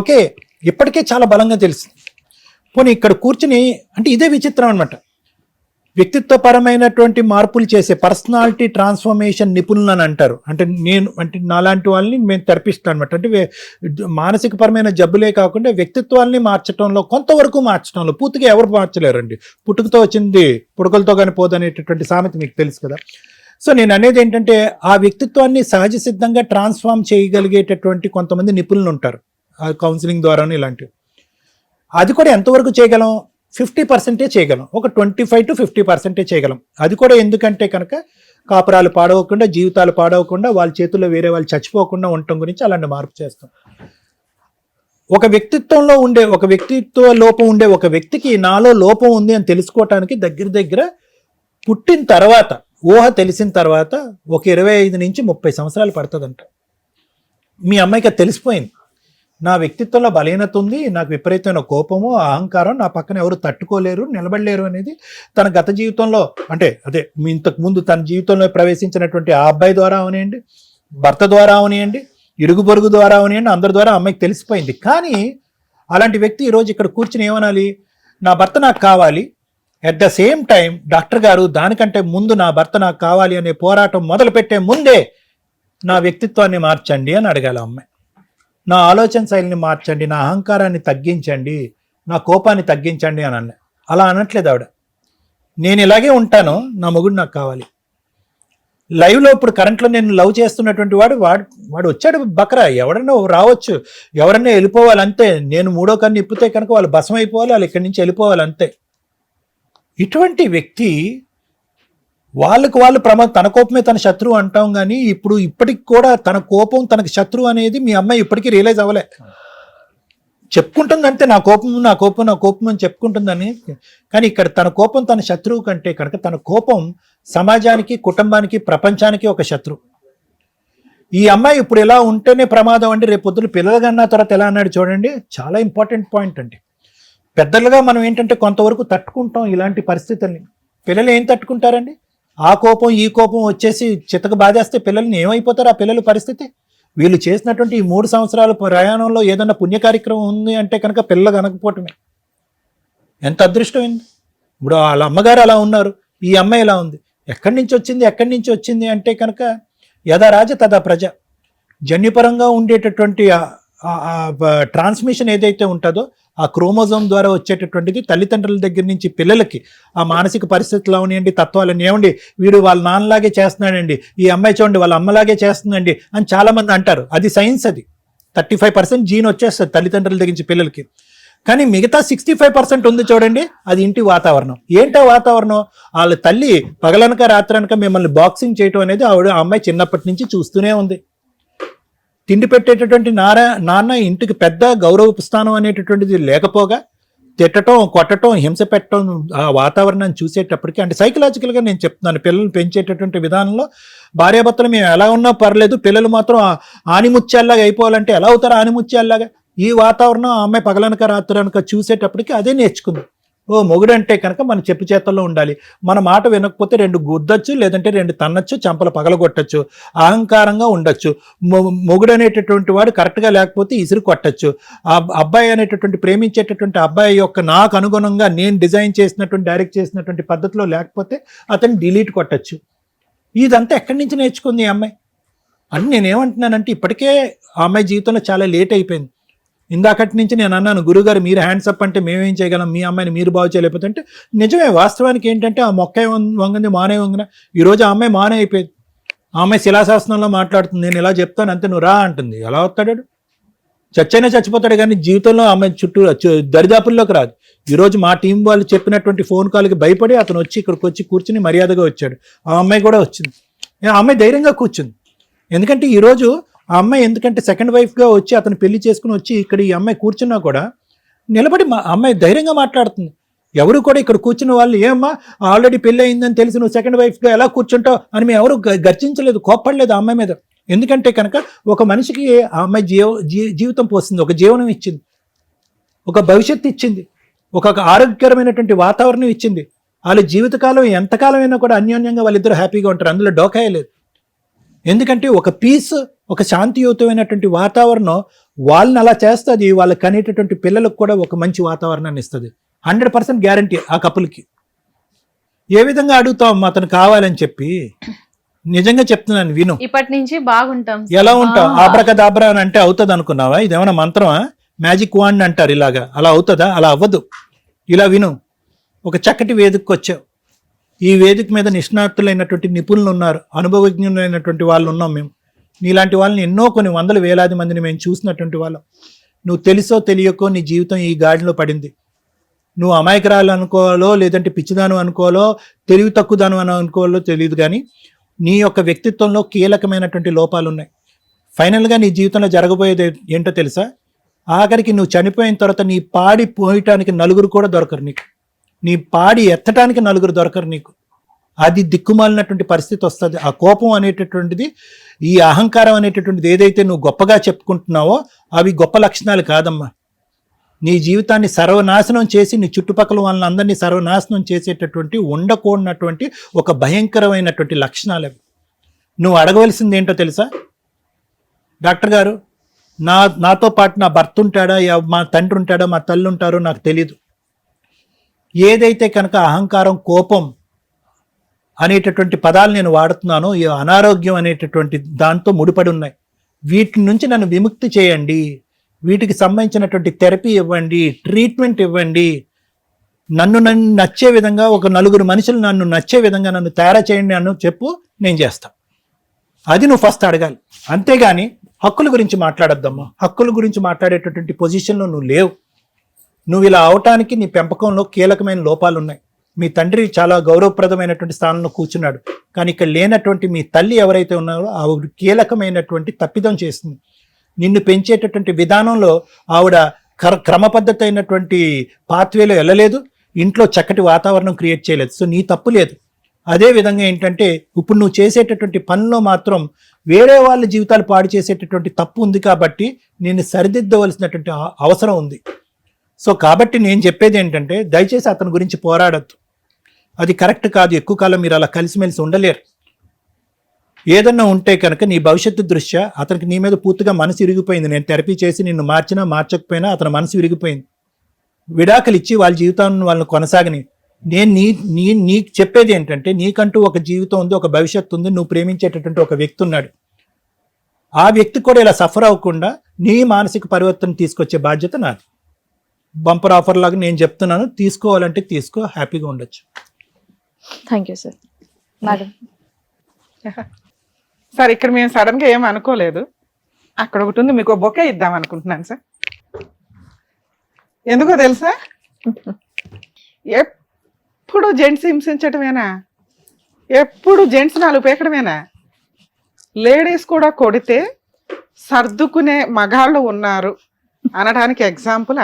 ఓకే, ఇప్పటికే చాలా బలంగా తెలుసు. పోనీ ఇక్కడ కూర్చుని అంటే ఇదే విచిత్రం అనమాట. వ్యక్తిత్వపరమైనటువంటి మార్పులు చేసే పర్సనాలిటీ ట్రాన్స్ఫర్మేషన్ నిపుణులు అని అంటారు. అంటే నాలాంటి వాళ్ళని మేము తెరపిస్తాను అనమాట. అంటే మానసికపరమైన జబ్బులే కాకుండా వ్యక్తిత్వాన్ని మార్చడంలో కొంతవరకు మార్చడంలో, పూర్తిగా ఎవరు మార్చలేరండి. పుట్టుకతో వచ్చింది పుడకలతో కానీ పోదనేటటువంటి సామెత మీకు తెలుసు కదా. సో నేను అనేది ఏంటంటే ఆ వ్యక్తిత్వాన్ని సహజ సిద్ధంగా ట్రాన్స్ఫార్మ్ చేయగలిగేటటువంటి కొంతమంది నిపుణులు ఉంటారు కౌన్సిలింగ్ ద్వారాను ఇలాంటివి. అది కూడా ఎంతవరకు చేయగలం? 50% చేయగలం. ఒక 25 to 50% చేయగలం. అది కూడా ఎందుకంటే కనుక కాపురాలు పాడవకుండా, జీవితాలు పాడవకుండా, వాళ్ళ చేతుల్లో వేరే వాళ్ళు చచ్చిపోకుండా ఉండటం గురించి అలాంటి మార్పు చేస్తాం. ఒక వ్యక్తిత్వ లోపం ఉండే ఒక వ్యక్తికి నాలో లోపం ఉంది అని తెలుసుకోవటానికి దగ్గర పుట్టిన తర్వాత, ఊహ తెలిసిన తర్వాత ఒక 25 నుంచి 30 సంవత్సరాలు పడుతుందంట. మీ అమ్మాయికి అది తెలిసిపోయింది. నా వ్యక్తిత్వంలో బలహీనత ఉంది, నాకు విపరీతమైన కోపము, అహంకారం, నా పక్కన ఎవరు తట్టుకోలేరు, నిలబడలేరు అనేది తన గత జీవితంలో, అంటే మీ ఇంతకు ముందు తన జీవితంలో ప్రవేశించినటువంటి ఆ అబ్బాయి ద్వారా అవనియండి, భర్త ద్వారా అవనియండి, ఇరుగు పొరుగు ద్వారా అవనియండి, అందరి ద్వారా అమ్మాయికి తెలిసిపోయింది. కానీ అలాంటి వ్యక్తి ఈరోజు ఇక్కడ కూర్చుని ఏమనాలి? నా భర్త నాకు కావాలి, at the same time doctor గారు దానికంటే ముందు నా భర్త నాకు కావాలి అనే పోరాటం మొదలు పెట్టే ముందే నా వ్యక్తిత్వాన్ని మార్చండి అని అడగాలి అమ్మాయి. నా ఆలోచన శైలిని మార్చండి, నా అహంకారాన్ని తగ్గించండి, నా కోపాన్ని తగ్గించండి అని అన్న. అలా అనట్లేదు ఆవిడ. నేను ఇలాగే ఉంటాను, నా మొగుడు నాకు కావాలి. లైవ్లో ఇప్పుడు కరెంట్లో నేను లవ్ చేస్తున్నటువంటి వాడు వచ్చాడు బకరా, ఎవడన్నా రావచ్చు, ఎవరన్నా వెళ్ళిపోవాలి అంతే. నేను 3వ కన్ను ఇప్పితే కనుక వాళ్ళు భస్మం అయిపోవాలి, వాళ్ళు ఇక్కడి నుంచి వెళ్ళిపోవాలి అంతే. ఇటువంటి వ్యక్తి వాళ్ళు తన కోపమే తన శత్రువు అంటాం, కానీ ఇప్పటికి కూడా తన కోపం తనకు శత్రువు అనేది మీ అమ్మాయి ఇప్పటికీ రియలైజ్ అవ్వలే. చెప్పుకుంటుంది అంతే, నా కోపం అని చెప్పుకుంటుందని. కానీ ఇక్కడ తన కోపం తన శత్రువు కంటే కనుక తన కోపం సమాజానికి, కుటుంబానికి, ప్రపంచానికి ఒక శత్రువు. ఈ అమ్మాయి ఇప్పుడు ఎలా ఉంటేనే ప్రమాదం అండి. రేపు పొద్దున పిల్లలు కన్నా తర్వాత ఎలా అన్నాడు చూడండి, చాలా ఇంపార్టెంట్ పాయింట్ అండి. పెద్దలుగా మనం ఏంటంటే కొంతవరకు తట్టుకుంటాం ఇలాంటి పరిస్థితుల్ని. పిల్లలు ఏం తట్టుకుంటారండి? ఆ కోపం ఈ కోపం వచ్చేసి చితక బాధేస్తే పిల్లల్ని ఏమైపోతారు ఆ పిల్లల పరిస్థితి? వీళ్ళు చేసినటువంటి ఈ 3 సంవత్సరాల ప్రయాణంలో ఏదన్నా పుణ్య కార్యక్రమం ఉంది అంటే కనుక పిల్లలు కనకపోవటమే. ఎంత అదృష్టమైంది. ఇప్పుడు వాళ్ళ అమ్మగారు అలా ఉన్నారు, ఈ అమ్మాయి ఎలా ఉంది. ఎక్కడి నుంచి వచ్చింది అంటే కనుక యథా రాజ తదా ప్రజ. జన్యుపరంగా ఉండేటటువంటి ట్రాన్స్మిషన్ ఏదైతే ఉంటుందో ఆ క్రోమోజోమ్ ద్వారా వచ్చేటటువంటిది తల్లిదండ్రుల దగ్గర నుంచి పిల్లలకి ఆ మానసిక పరిస్థితులు అవనివ్వండి, తత్వాలని ఏమండి వీడు వాళ్ళ నాన్నలాగే చేస్తున్నాడండి, ఈ అమ్మాయి చూడండి వాళ్ళ అమ్మలాగే చేస్తుందండి అని చాలామంది అంటారు. అది సైన్స్. అది 35% జీన్ వచ్చేస్తుంది తల్లిదండ్రుల దగ్గర నుంచి పిల్లలకి. కానీ మిగతా 65% ఉంది చూడండి, అది ఇంటి వాతావరణం. ఏంటో వాతావరణం? వాళ్ళ తల్లి పగలనక రాత్రనక మిమ్మల్ని బాక్సింగ్ చేయటం అనేది ఆ అమ్మాయి చిన్నప్పటి నుంచి చూస్తూనే ఉంది. తిండి పెట్టేటటువంటి నాన్న ఇంటికి పెద్ద గౌరవ స్థానం అనేటటువంటిది లేకపోగా తిట్టడం, కొట్టడం, హింస పెట్టడం ఆ వాతావరణాన్ని చూసేటప్పటికి, అంటే సైకలాజికల్గా నేను చెప్తున్నాను, పిల్లల్ని పెంచేటటువంటి విధానంలో భార్యాభర్తలు మేము ఎలా ఉన్నా పర్లేదు, పిల్లలు మాత్రం ఆనిముత్యాల్లాగా అయిపోవాలంటే ఎలా అవుతారు ఆనిముత్యాల్లాగా? ఈ వాతావరణం ఆ అమ్మాయి పగలనక రాత్రనక చూసేటప్పటికి అదే నేర్చుకుంది. మొగుడంటే కనుక మన చెప్పు చేతల్లో ఉండాలి, మన మాట వినకపోతే 2 గుద్దచ్చు, లేదంటే 2 తన్నచ్చు, చంపలు పగలగొట్టచ్చు, అహంకారంగా ఉండొచ్చు. మొగుడు అనేటటువంటి వాడు కరెక్ట్గా లేకపోతే ఇసురు కొట్టచ్చు. ఆ అబ్బాయి అనేటటువంటి ప్రేమించేటటువంటి అబ్బాయి యొక్క నాకు అనుగుణంగా నేను డిజైన్ చేసినటువంటి డైరెక్ట్ చేసినటువంటి పద్ధతిలో లేకపోతే అతన్ని డిలీట్ కొట్టచ్చు. ఇదంతా ఎక్కడి నుంచి నేర్చుకుంది ఈ అమ్మాయి అని నేనేమంటున్నానంటే, ఇప్పటికే ఆ అమ్మాయి జీవితంలో చాలా లేట్ అయిపోయింది. ఇందాకటి నుంచి నేను అన్నాను, గురుగారు మీరు హ్యాండ్స్ అప్ అంటే మేమేం చేయగలం, మీ అమ్మాయిని మీరు బాగు చేయలేకపోతే అంటే నిజమే. వాస్తవానికి ఏంటంటే ఆ మొక్క వంగింది మానే వంగిన. ఈరోజు ఆ అమ్మాయి మానే అయిపోయింది. ఆ అమ్మాయి శిలాశాసనంలో మాట్లాడుతుంది, నేను ఇలా చెప్తాను అంతే నువ్వు రా అంటుంది. ఎలా వస్తాడు? చచ్చైనా చచ్చిపోతాడు, కానీ జీవితంలో ఆ అమ్మాయి చుట్టూ దరిదాపుల్లోకి రాదు. ఈరోజు మా టీం వాళ్ళు చెప్పినటువంటి ఫోన్ కాల్కి భయపడి అతను వచ్చి ఇక్కడికి వచ్చి కూర్చుని మర్యాదగా వచ్చాడు. ఆ అమ్మాయి కూడా వచ్చింది. ఆ అమ్మాయి ధైర్యంగా కూర్చుంది. ఎందుకంటే ఈరోజు ఆ అమ్మాయి సెకండ్ వైఫ్గా వచ్చి అతను పెళ్లి చేసుకుని వచ్చి ఇక్కడ ఈ అమ్మాయి కూర్చున్నా కూడా నిలబడి అమ్మాయి ధైర్యంగా మాట్లాడుతుంది. ఎవరు కూడా ఇక్కడ కూర్చున్న వాళ్ళు ఏమ్మా ఆల్రెడీ పెళ్ళి అయిందని తెలిసి నువ్వు సెకండ్ వైఫ్గా ఎలా కూర్చుంటావు అని మేము ఎవరు గర్జించలేదు, కోప్పడలేదు ఆ అమ్మాయి మీద. ఎందుకంటే కనుక ఒక మనిషికి ఆ అమ్మాయి జీవితం పోస్తుంది, ఒక జీవనం ఇచ్చింది, ఒక భవిష్యత్తు ఇచ్చింది, ఒక ఆరోగ్యకరమైనటువంటి వాతావరణం ఇచ్చింది. వాళ్ళ జీవితకాలం ఎంతకాలం అయినా కూడా అన్యోన్యంగా వాళ్ళిద్దరూ హ్యాపీగా ఉంటారు, అందులో డోకాయ లేదు. ఎందుకంటే ఒక పీస్, ఒక శాంతియుతమైనటువంటి వాతావరణం వాళ్ళని అలా చేస్తుంది, వాళ్ళకి కనేటటువంటి పిల్లలకు కూడా ఒక మంచి వాతావరణాన్ని ఇస్తుంది. 100% గ్యారంటీ ఆ కపుల్కి. ఏ విధంగా అడుగుతాం అతను కావాలని చెప్పి? నిజంగా చెప్తున్నాను, విను. ఇప్పటి నుంచి బాగుంటాం. ఎలా ఉంటావు? ఆబ్రకదాబ్రా అని అంటే అవుతుంది అనుకున్నావా? ఇదేమన్నా మంత్రమా? మ్యాజిక్ వాండ్ అంటారు, ఇలాగా. అలా అవుతుందా? అలా అవ్వదు. ఇలా విను. ఒక చక్కటి వేదికకు వచ్చావు. ఈ వేదిక మీద నిష్ణాతులైనటువంటి నిపుణులు ఉన్నారు, అనుభవజ్ఞులైనటువంటి వాళ్ళు ఉన్నాం మేము. నీలాంటి వాళ్ళని ఎన్నో కొన్ని వందల వేలాది మందిని మేము చూసినటువంటి వాళ్ళం. నువ్వు తెలుసో తెలియకో నీ జీవితం ఈ గాడిలో పడింది. నువ్వు అమాయకురాలు అనుకోవాలో, లేదంటే పిచ్చిదాను అనుకోవాలో, తెలివి తక్కువదాను అని అనుకోవాలో తెలియదు, కానీ నీ యొక్క వ్యక్తిత్వంలో కీలకమైనటువంటి లోపాలు ఉన్నాయి. ఫైనల్గా నీ జీవితంలో జరగబోయేది ఏంటో తెలుసా? ఆఖరికి నువ్వు చనిపోయిన తర్వాత నీ పాడి పోయటానికి నలుగురు కూడా దొరకరు నీకు, నీ పాడి ఎత్తటానికి నలుగురు దొరకరు నీకు. అది దిక్కుమాలినటువంటి పరిస్థితి వస్తుంది. ఆ కోపం అనేటటువంటిది, ఈ అహంకారం అనేటటువంటిది ఏదైతే నువ్వు గొప్పగా చెప్పుకుంటున్నావో అవి గొప్ప లక్షణాలు కాదమ్మా. నీ జీవితాన్ని సర్వనాశనం చేసి నీ చుట్టుపక్కల వాళ్ళని అందరినీ సర్వనాశనం చేసేటటువంటి, ఉండకూడనటువంటి ఒక భయంకరమైనటువంటి లక్షణాలు అవి. నువ్వు అడగవలసింది ఏంటో తెలుసా? డాక్టర్ గారు, నాతో పాటు నా భర్త ఉంటాడా, మా తండ్రి ఉంటాడా, మా తల్లి ఉంటారో నాకు తెలీదు. ఏదైతే కనుక అహంకారం, కోపం అనేటటువంటి పదాలు నేను వాడుతున్నానో, ఈ అనారోగ్యం అనేటటువంటి దాంతో ముడిపడి ఉన్నాయి. వీటి నుంచి నన్ను విముక్తి చేయండి, వీటికి సంబంధించినటువంటి థెరపీ ఇవ్వండి, ట్రీట్మెంట్ ఇవ్వండి. నన్ను నచ్చే విధంగా, ఒక నలుగురు మనుషులు నన్ను నచ్చే విధంగా నన్ను తయారు చేయండి అని చెప్పు, నేను చేస్తాను. అది నువ్వు ఫస్ట్ అడగాలి. అంతేగాని హక్కుల గురించి మాట్లాడొద్దమ్మా. హక్కుల గురించి మాట్లాడేటటువంటి పొజిషన్లో నువ్వు లేవు. నువ్వు ఇలా అవటానికి నీ పెంపకంలో కీలకమైన లోపాలు ఉన్నాయి. మీ తండ్రి చాలా గౌరవప్రదమైనటువంటి స్థానంలో కూర్చున్నాడు, కానీ ఇక్కడ లేనటువంటి మీ తల్లి ఎవరైతే ఉన్నారో ఆవిడ కీలకమైనటువంటి తప్పిదం చేస్తుంది. నిన్ను పెంచేటటువంటి విధానంలో ఆవిడ క్రమపద్ధతి అయినటువంటి పాత్వేలో వెళ్ళలేదు, ఇంట్లో చక్కటి వాతావరణం క్రియేట్ చేయలేదు. సో నీ తప్పు లేదు. అదే విధంగా ఏంటంటే ఇప్పుడు నువ్వు చేసేటటువంటి పనిలో మాత్రం వేరే వాళ్ళ జీవితాలు పాడు చేసేటటువంటి తప్పు ఉంది, కాబట్టి నేను సరిదిద్దవలసినటువంటి అవసరం ఉంది. సో కాబట్టి నేను చెప్పేది ఏంటంటే, దయచేసి అతని గురించి పోరాడద్దు. అది కరెక్ట్ కాదు. ఎక్కువ కాలం మీరు అలా కలిసిమెలిసి ఉండలేరు. ఏదన్నా ఉంటే కనుక నీ భవిష్యత్తు దృష్ట్యా అతనికి నీ మీద పూర్తిగా మనసు విరిగిపోయింది. నేను థెరపీ చేసి నిన్ను మార్చినా మార్చకపోయినా అతని మనసు విరిగిపోయింది. విడాకులు ఇచ్చి వాళ్ళ జీవితాన్ని వాళ్ళని కొనసాగని. నేను నీకు చెప్పేది ఏంటంటే, నీకంటూ ఒక జీవితం ఉంది, ఒక భవిష్యత్తు ఉంది, నువ్వు ప్రేమించేటటువంటి ఒక వ్యక్తి ఉన్నాడు. ఆ వ్యక్తి కూడా ఇలా సఫర్ అవ్వకుండా నీ మానసిక పరివర్తన తీసుకొచ్చే బాధ్యత నాది. బంపర్ ఆఫర్ లాగా నేను చెప్తున్నాను, తీసుకోవాలంటే తీసుకో, హ్యాపీగా ఉండొచ్చు. Thank you sir. Madam, sir ఇక్కడ మేము సడన్ గా ఏం అనుకోలేదు. అక్కడ ఒకటి ఉంది, మీకు బొకే ఇద్దాం అనుకుంటున్నాను సార్. ఎందుకో తెలుసా? ఎప్పుడు జెంట్స్ హింసించటమేనా? ఎప్పుడు జెంట్స్ నాలుగు పేకడమేనా? లేడీస్ కూడా కొడితే సర్దుకునే మగాళ్ళు ఉన్నారు అనడానికి ఎగ్జాంపుల్.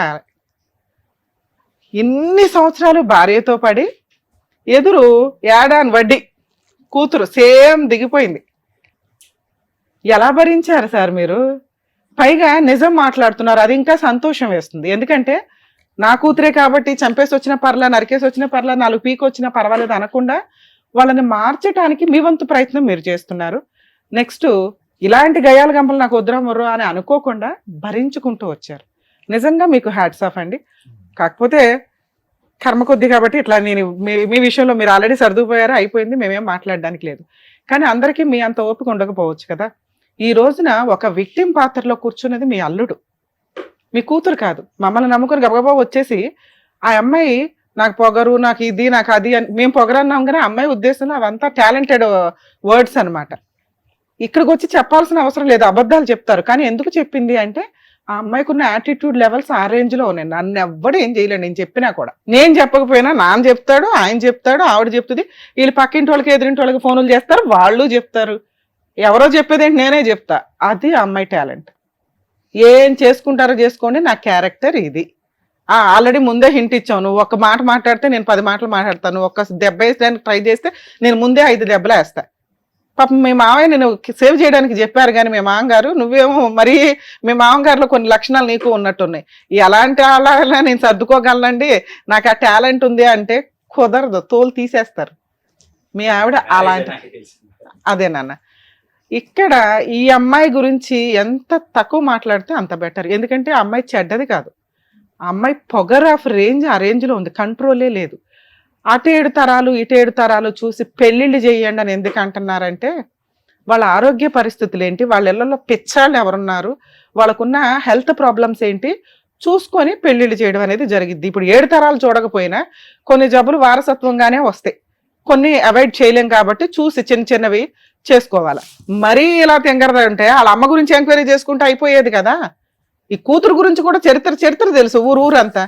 ఇన్ని సంవత్సరాలు భార్యతో పడి ఎదురు ఏడాన్ వడ్డీ కూతురు సేమ్ దిగిపోయింది. ఎలా భరించారు సార్ మీరు? పైగా నిజం మాట్లాడుతున్నారు, అది ఇంకా సంతోషం వేస్తుంది. ఎందుకంటే నా కూతురే కాబట్టి చంపేసి వచ్చిన పర్లా, నరికేసి వచ్చిన పర్లా, 4 పీకి వచ్చినా పర్వాలేదు అనకుండా వాళ్ళని మార్చడానికి మీ వంతు ప్రయత్నం మీరు చేస్తున్నారు. నెక్స్ట్ ఇలాంటి గయాల గంపలు నాకు వద్దురా మొర్రో అని అనుకోకుండా భరించుకుంటూ వచ్చారు. నిజంగా మీకు హ్యాట్స్ ఆఫ్ అండి. కాకపోతే కర్మ కొద్ది కాబట్టి ఇట్లా నేను మీ విషయంలో మీరు ఆల్రెడీ సర్దుకుపోయారు, అయిపోయింది, మేమేం మాట్లాడడానికి లేదు. కానీ అందరికీ మీ అంత ఓపిక ఉండకపోవచ్చు కదా. ఈ రోజున ఒక విక్టిమ్ పాత్రలో కూర్చున్నది మీ అల్లుడు, మీ కూతురు కాదు. మమ్మల్ని నమ్ముకొని గబగబా వచ్చేసి ఆ అమ్మాయి నాకు పొగరు, నాకు ఇది, నాకు అది అని మేము పొగరన్నాం, కానీ అమ్మాయి ఉద్దేశంలో అవంతా టాలెంటెడ్ వర్డ్స్ అనమాట. ఇక్కడికి వచ్చి చెప్పాల్సిన అవసరం లేదు, అబద్ధాలు చెప్తారు. కానీ ఎందుకు చెప్పింది అంటే ఆ అమ్మాయికి ఉన్న యాటిట్యూడ్ లెవెల్స్ ఆ రేంజ్ లో ఉన్నాయి. నన్ను ఎవ్వడు ఏం చేయలేడు, నేను చెప్పినా కూడా. నేను చెప్పకపోయినా నాన్న చెప్తాడు, ఆయన చెప్తాడు, ఆవిడ చెప్తుంది, వీళ్ళు పక్కింటి వాళ్ళకి ఎదురింటి వాళ్ళకి ఫోన్లు చేస్తారు, వాళ్ళు చెప్తారు. ఎవరో చెప్పేదేంటి, నేనే చెప్తా. అది ఆ అమ్మాయి టాలెంట్. ఏం చేసుకుంటారో చేసుకోండి, నా క్యారెక్టర్ ఇది. ఆల్రెడీ ముందే హింట్ ఇచ్చావు, నువ్వు ఒక మాట మాట్లాడితే నేను 10 మాటలు మాట్లాడతాను, ఒక్క దెబ్బ వేసడానికి ట్రై చేస్తే నేను ముందే 5 దెబ్బలు వేస్తా. పాపం మీ మావయ్య నేను సేవ్ చేయడానికి చెప్పారు, కానీ మీ మామగారు నువ్వేమో మరి మీ మామగారిలో కొన్ని లక్షణాలు నీకు ఉన్నట్టున్నాయి. ఎలాంటి అలా నేను సర్దుకోగలనండి, నాకు ఆ టాలెంట్ ఉంది అంటే కుదరదు, తోలు తీసేస్తారు. మీ ఆవిడ అలాంటి అదే నాన్న. ఇక్కడ ఈ అమ్మాయి గురించి ఎంత తక్కువ మాట్లాడితే అంత బెటర్. ఎందుకంటే ఆ అమ్మాయి చెడ్డది కాదు, ఆ అమ్మాయి పొగర్ ఆఫ్ రేంజ్ ఆ రేంజ్లో ఉంది, కంట్రోలే లేదు. అటు 7 తరాలు ఇటు 7 తరాలు చూసి పెళ్ళిళ్ళు చేయండి అని ఎందుకు అంటున్నారంటే వాళ్ళ ఆరోగ్య పరిస్థితులు ఏంటి, వాళ్ళ ఇళ్లలో పిచ్చాళ్ళు ఎవరున్నారు, వాళ్ళకున్న హెల్త్ ప్రాబ్లమ్స్ ఏంటి చూసుకొని పెళ్ళిళ్ళు చేయడం అనేది జరిగిద్ది. ఇప్పుడు 7 తరాలు చూడకపోయినా కొన్ని జబ్బులు వారసత్వంగానే వస్తాయి, కొన్ని అవాయిడ్ చేయలేం కాబట్టి చూసి చిన్న చిన్నవి చేసుకోవాలి. మరీ ఇలా తెంగరదా ఉంటే వాళ్ళ అమ్మ గురించి ఎంక్వైరీ చేసుకుంటే అయిపోయేది కదా. ఈ కూతురు గురించి కూడా చరిత్ర తెలుసు ఊరంతా.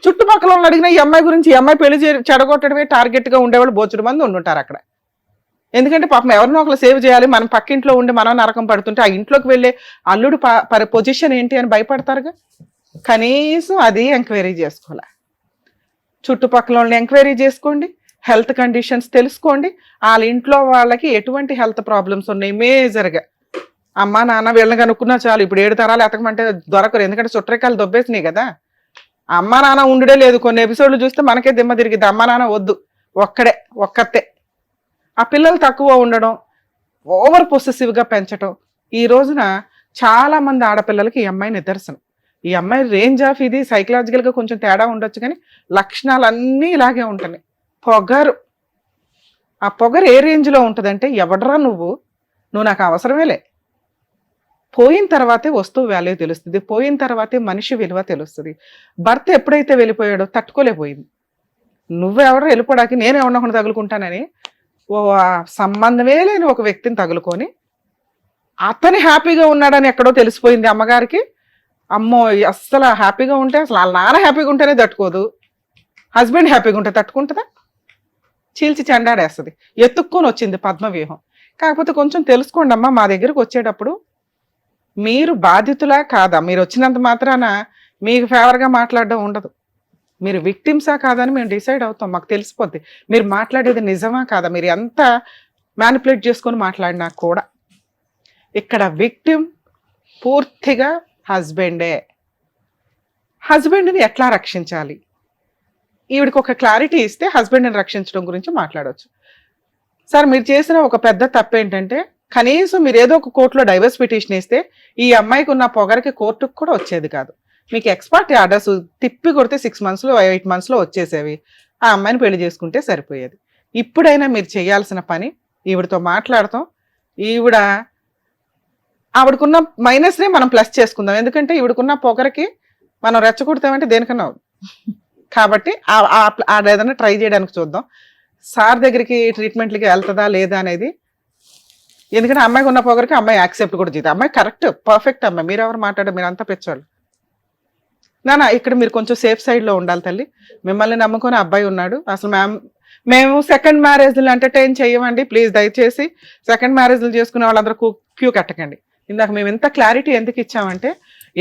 చుట్టుపక్కల వాళ్ళు అడిగినా ఈ అమ్మాయి గురించి, ఈ అమ్మాయి పెళ్లి చెడగొట్టడమే టార్గెట్ గా ఉండేవాళ్ళు బోచుడు మంది ఉండుంటారు అక్కడ. ఎందుకంటే పాపం ఎవరినో ఒకరు సేవ్ చేయాలి, మనం పక్కింట్లో ఉండి మనం నరకం పడుతుంటే ఆ ఇంట్లోకి వెళ్ళే అల్లుడు పొజిషన్ ఏంటి అని భయపడతారుగా. కనీసం అది ఎంక్వైరీ చేసుకోవాలి. చుట్టుపక్కల వాళ్ళని ఎంక్వైరీ చేసుకోండి, హెల్త్ కండిషన్స్ తెలుసుకోండి, వాళ్ళ ఇంట్లో వాళ్ళకి ఎటువంటి హెల్త్ ప్రాబ్లమ్స్ ఉన్నాయి మేజర్గా. అమ్మ నాన్న వీళ్ళని కనుక్కున్నా చాలు. ఇప్పుడు 7 తరాలు ఎతకమంటే దొరకరు, ఎందుకంటే చుట్టరికాయలు దొబ్బేసినాయి కదా. అమ్మ నాన్న ఉండే లేదు. కొన్ని ఎపిసోడ్లు చూస్తే మనకే దిమ్మ తిరిగిద్ది. అమ్మ నాన్న వద్దు, ఒక్కతే. ఆ పిల్లలు తక్కువ ఉండడం, ఓవర్ పొసెసివ్గా పెంచడం ఈ రోజున చాలా మంది ఆడపిల్లలకి ఈ అమ్మాయి నిదర్శనం. ఈ అమ్మాయి రేంజ్ ఆఫ్ ఇది సైకలాజికల్గా కొంచెం తేడా ఉండొచ్చు, కానీ లక్షణాలు అన్నీ ఇలాగే ఉంటున్నాయి. పొగరు, ఆ పొగరు ఏ రేంజ్లో ఉంటుందంటే ఎవడరా నువ్వు నాకు అవసరమేలే. పోయిన తర్వాతే వస్తువు వాల్యూ తెలుస్తుంది, పోయిన తర్వాతే మనిషి విలువ తెలుస్తుంది. భర్త ఎప్పుడైతే వెళ్ళిపోయాడో తట్టుకోలేకపోయింది. నువ్వెవడో వెళ్ళిపోవడానికి నేను ఎవరినొకటి తగులుకుంటానని సంబంధమే లేని ఒక వ్యక్తిని తగులుకొని అతని హ్యాపీగా ఉన్నాడని ఎక్కడో తెలిసిపోయింది అమ్మగారికి. అమ్మో అస్సలు హ్యాపీగా ఉంటే, అసలు వాళ్ళ నాన్న హ్యాపీగా ఉంటేనే తట్టుకోదు, హస్బెండ్ హ్యాపీగా ఉంటే తట్టుకుంటుందా? చీల్చి చెండాడేస్తుంది. ఎత్తుక్కొని వచ్చింది పద్మవ్యూహం. కాకపోతే కొంచెం తెలుసుకోండి అమ్మా, మా దగ్గరకు వచ్చేటప్పుడు మీరు బాధితులా కాదా, మీరు వచ్చినంత మాత్రాన మీకు ఫేవర్గా మాట్లాడడం ఉండదు. మీరు విక్టిమ్సా కాదని మేము డిసైడ్ అవుతాం, మాకు తెలిసిపోద్ది మీరు మాట్లాడేది నిజమా కాదా. మీరు ఎంత మ్యానిపులేట్ చేసుకొని మాట్లాడినా కూడా ఇక్కడ విక్టిమ్ పూర్తిగా హస్బెండే. హస్బెండ్ని ఎట్లా రక్షించాలి, ఈవిడికి ఒక క్లారిటీ ఇస్తే హస్బెండ్ని రక్షించడం గురించి మాట్లాడవచ్చు. సార్ మీరు చేసిన ఒక పెద్ద తప్పు ఏంటంటే, కనీసం మీరు ఏదో ఒక కోర్టులో డైవర్స్ పిటిషన్ ఇస్తే ఈ అమ్మాయికి ఉన్న పొగరికి కోర్టుకు కూడా వచ్చేది కాదు. మీకు ఎక్స్పర్ట్ ఆర్డర్స్ తిప్పి కొడితే 6 monthsలో 8 monthsలో వచ్చేసేవి. ఆ అమ్మాయిని పెళ్లి చేసుకుంటే సరిపోయేది. ఇప్పుడైనా మీరు చేయాల్సిన పని ఈవిడతో మాట్లాడతాం. ఆవిడకున్న మైనస్నే మనం ప్లస్ చేసుకుందాం. ఎందుకంటే ఈవిడకున్న పొగరికి మనం రెచ్చగొడతామంటే దేనికన్నా కాబట్టి ఏదైనా ట్రై చేయడానికి చూద్దాం. సార్ దగ్గరికి ట్రీట్మెంట్లకి వెళ్తుందా లేదా అనేది, ఎందుకంటే అమ్మాయికి ఉన్న పొగరికి అమ్మాయి యాక్సెప్ట్ కూడా చేద్దాం. అమ్మాయి కరెక్ట్ పర్ఫెక్ట్ అమ్మాయి, మీరు ఎవరు మాట్లాడారు, మీరు అంతా పెంచాలి. నానా ఇక్కడ మీరు కొంచెం సేఫ్ సైడ్లో ఉండాలి తల్లి. మిమ్మల్ని నమ్ముకొని అబ్బాయి ఉన్నాడు. అసలు మేము సెకండ్ మ్యారేజ్లు ఎంటర్టైన్ చేయమండి ప్లీజ్. దయచేసి సెకండ్ మ్యారేజ్లు చేసుకునే వాళ్ళందరూ క్యూ కట్టకండి. ఇందాక మేము ఎంత క్లారిటీ ఎందుకు ఇచ్చామంటే,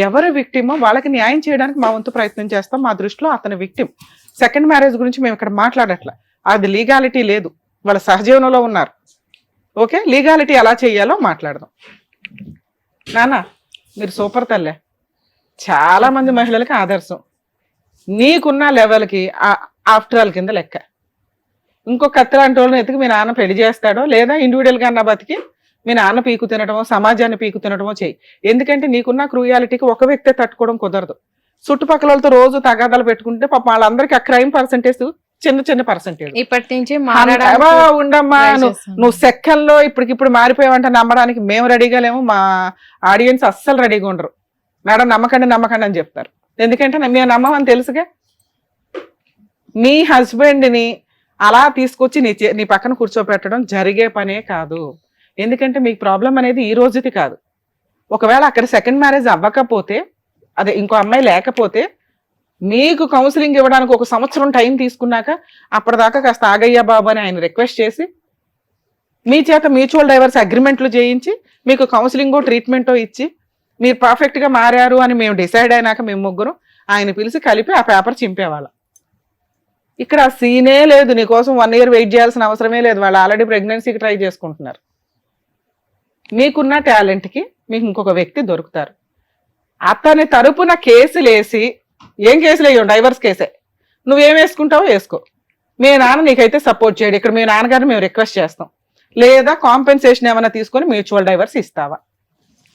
ఎవరు విక్టిమో వాళ్ళకి న్యాయం చేయడానికి మా వంతు ప్రయత్నం చేస్తాం. మా దృష్టిలో అతని విక్టిమ్. సెకండ్ మ్యారేజ్ గురించి మేము ఇక్కడ మాట్లాడట్లా, అది లీగాలిటీ లేదు, వాళ్ళ సహజీవనంలో ఉన్నారు. ఓకే, లీగాలిటీ ఎలా చేయాలో మాట్లాడదాం. నాన్న మీరు సూపర్ తల్లే, చాలా మంది మహిళలకి ఆదర్శం. నీకున్న లెవెల్కి ఆఫ్టర్ ఆల్ కింద లెక్క. ఇంకొక కత్తిలాంటి వాళ్ళని ఎత్తుకు మీ నాన్న పెళ్లి చేస్తాడో, లేదా ఇండివిజువల్గా అన్న బతికి మీ నాన్న పీకు తినడమో సమాజాన్ని పీకు తినడమో చేయి. ఎందుకంటే నీకున్న క్రూయాలిటీకి ఒక వ్యక్తే తట్టుకోవడం కుదరదు. చుట్టుపక్కల వాళ్ళతో రోజు తగాదాలు పెట్టుకుంటే పాప వాళ్ళందరికీ ఆ క్రైమ్ పర్సంటేజ్ చిన్న పర్సంటేజ్. ఇప్పటి నుంచి ఉండమ్మా, నువ్వు సెకండ్లో ఇప్పటికిప్పుడు మారిపోయావంటే నమ్మడానికి మేము రెడీగా లేము, మా ఆడియన్స్ అస్సలు రెడీగా ఉండరు. మేడం నమ్మకండి అని చెప్తారు. ఎందుకంటే మేము నమ్మమని తెలుసుగా. మీ హస్బెండ్ని అలా తీసుకొచ్చి నీ పక్కన కూర్చోపెట్టడం జరిగే పనే కాదు. ఎందుకంటే మీకు ప్రాబ్లం అనేది ఈ రోజుది కాదు. ఒకవేళ అక్కడ సెకండ్ మ్యారేజ్ అవ్వకపోతే, అదే ఇంకో అమ్మాయి లేకపోతే, మీకు కౌన్సిలింగ్ ఇవ్వడానికి 1 సంవత్సరం టైం తీసుకున్నాక అప్పటిదాకా కాస్త ఆగయ్యా బాబు అని ఆయన రిక్వెస్ట్ చేసి మీ చేత మ్యూచువల్ డైవర్స్ అగ్రిమెంట్లు చేయించి మీకు కౌన్సిలింగో ట్రీట్మెంటో ఇచ్చి మీరు పర్ఫెక్ట్గా మారారు అని మేము డిసైడ్ అయినాక మేము ముగ్గురు ఆయన పిలిచి కలిపి ఆ పేపర్ చింపేవాళ్ళం. ఇక్కడ ఆ సీనే లేదు. నీకోసం 1 year వెయిట్ చేయాల్సిన అవసరమే లేదు. వాళ్ళు ఆల్రెడీ ప్రెగ్నెన్సీకి ట్రై చేసుకుంటున్నారు. మీకున్న టాలెంట్కి మీకు ఇంకొక వ్యక్తి దొరుకుతారు. అతని తరపున కేసులు వేసి, ఏం కేసులు వేయవు, డైవర్స్ కేసే, నువ్వేం వేసుకుంటావో వేసుకో, మీ నాన్న నీకైతే సపోర్ట్ చేయడు. ఇక్కడ మీ నాన్నగారిని మేము రిక్వెస్ట్ చేస్తాం, లేదా కాంపెన్సేషన్ ఏమైనా తీసుకొని మ్యూచువల్ డైవర్స్ ఇస్తావా?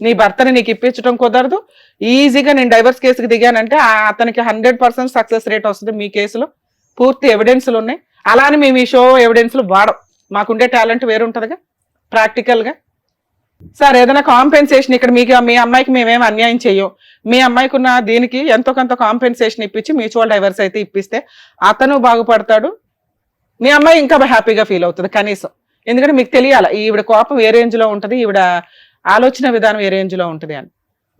నీ భర్తని నీకు ఇప్పించడం కుదరదు, ఈజీగా నేను డైవర్స్ కేసుకి దిగానంటే అతనికి 100% సక్సెస్ రేట్ వస్తుంది. మీ కేసులో పూర్తి ఎవిడెన్స్లు ఉన్నాయి. అలా అని మేము ఈ షో ఎవిడెన్స్లు వాడం, మాకుండే టాలెంట్ వేరు ఉంటుందిగా ప్రాక్టికల్గా. సార్ ఏదైనా కాంపెన్సేషన్ ఇక్కడ మీకు మీ అమ్మాయికి మేమేం అన్యాయం చెయ్యం, మీ అమ్మాయికి ఉన్న దీనికి ఎంతో కొంత కాంపెన్సేషన్ ఇప్పించి మ్యూచువల్ డైవర్స్ అయితే ఇప్పిస్తే అతను బాగుపడతాడు, మీ అమ్మాయి ఇంకా హ్యాపీగా ఫీల్ అవుతుంది కనీసం. ఎందుకంటే మీకు తెలియాలి ఈవిడ కోపం ఏ రేంజ్లో ఉంటుంది, ఈవిడ ఆలోచన విధానం ఏ రేంజ్లో ఉంటుంది అని.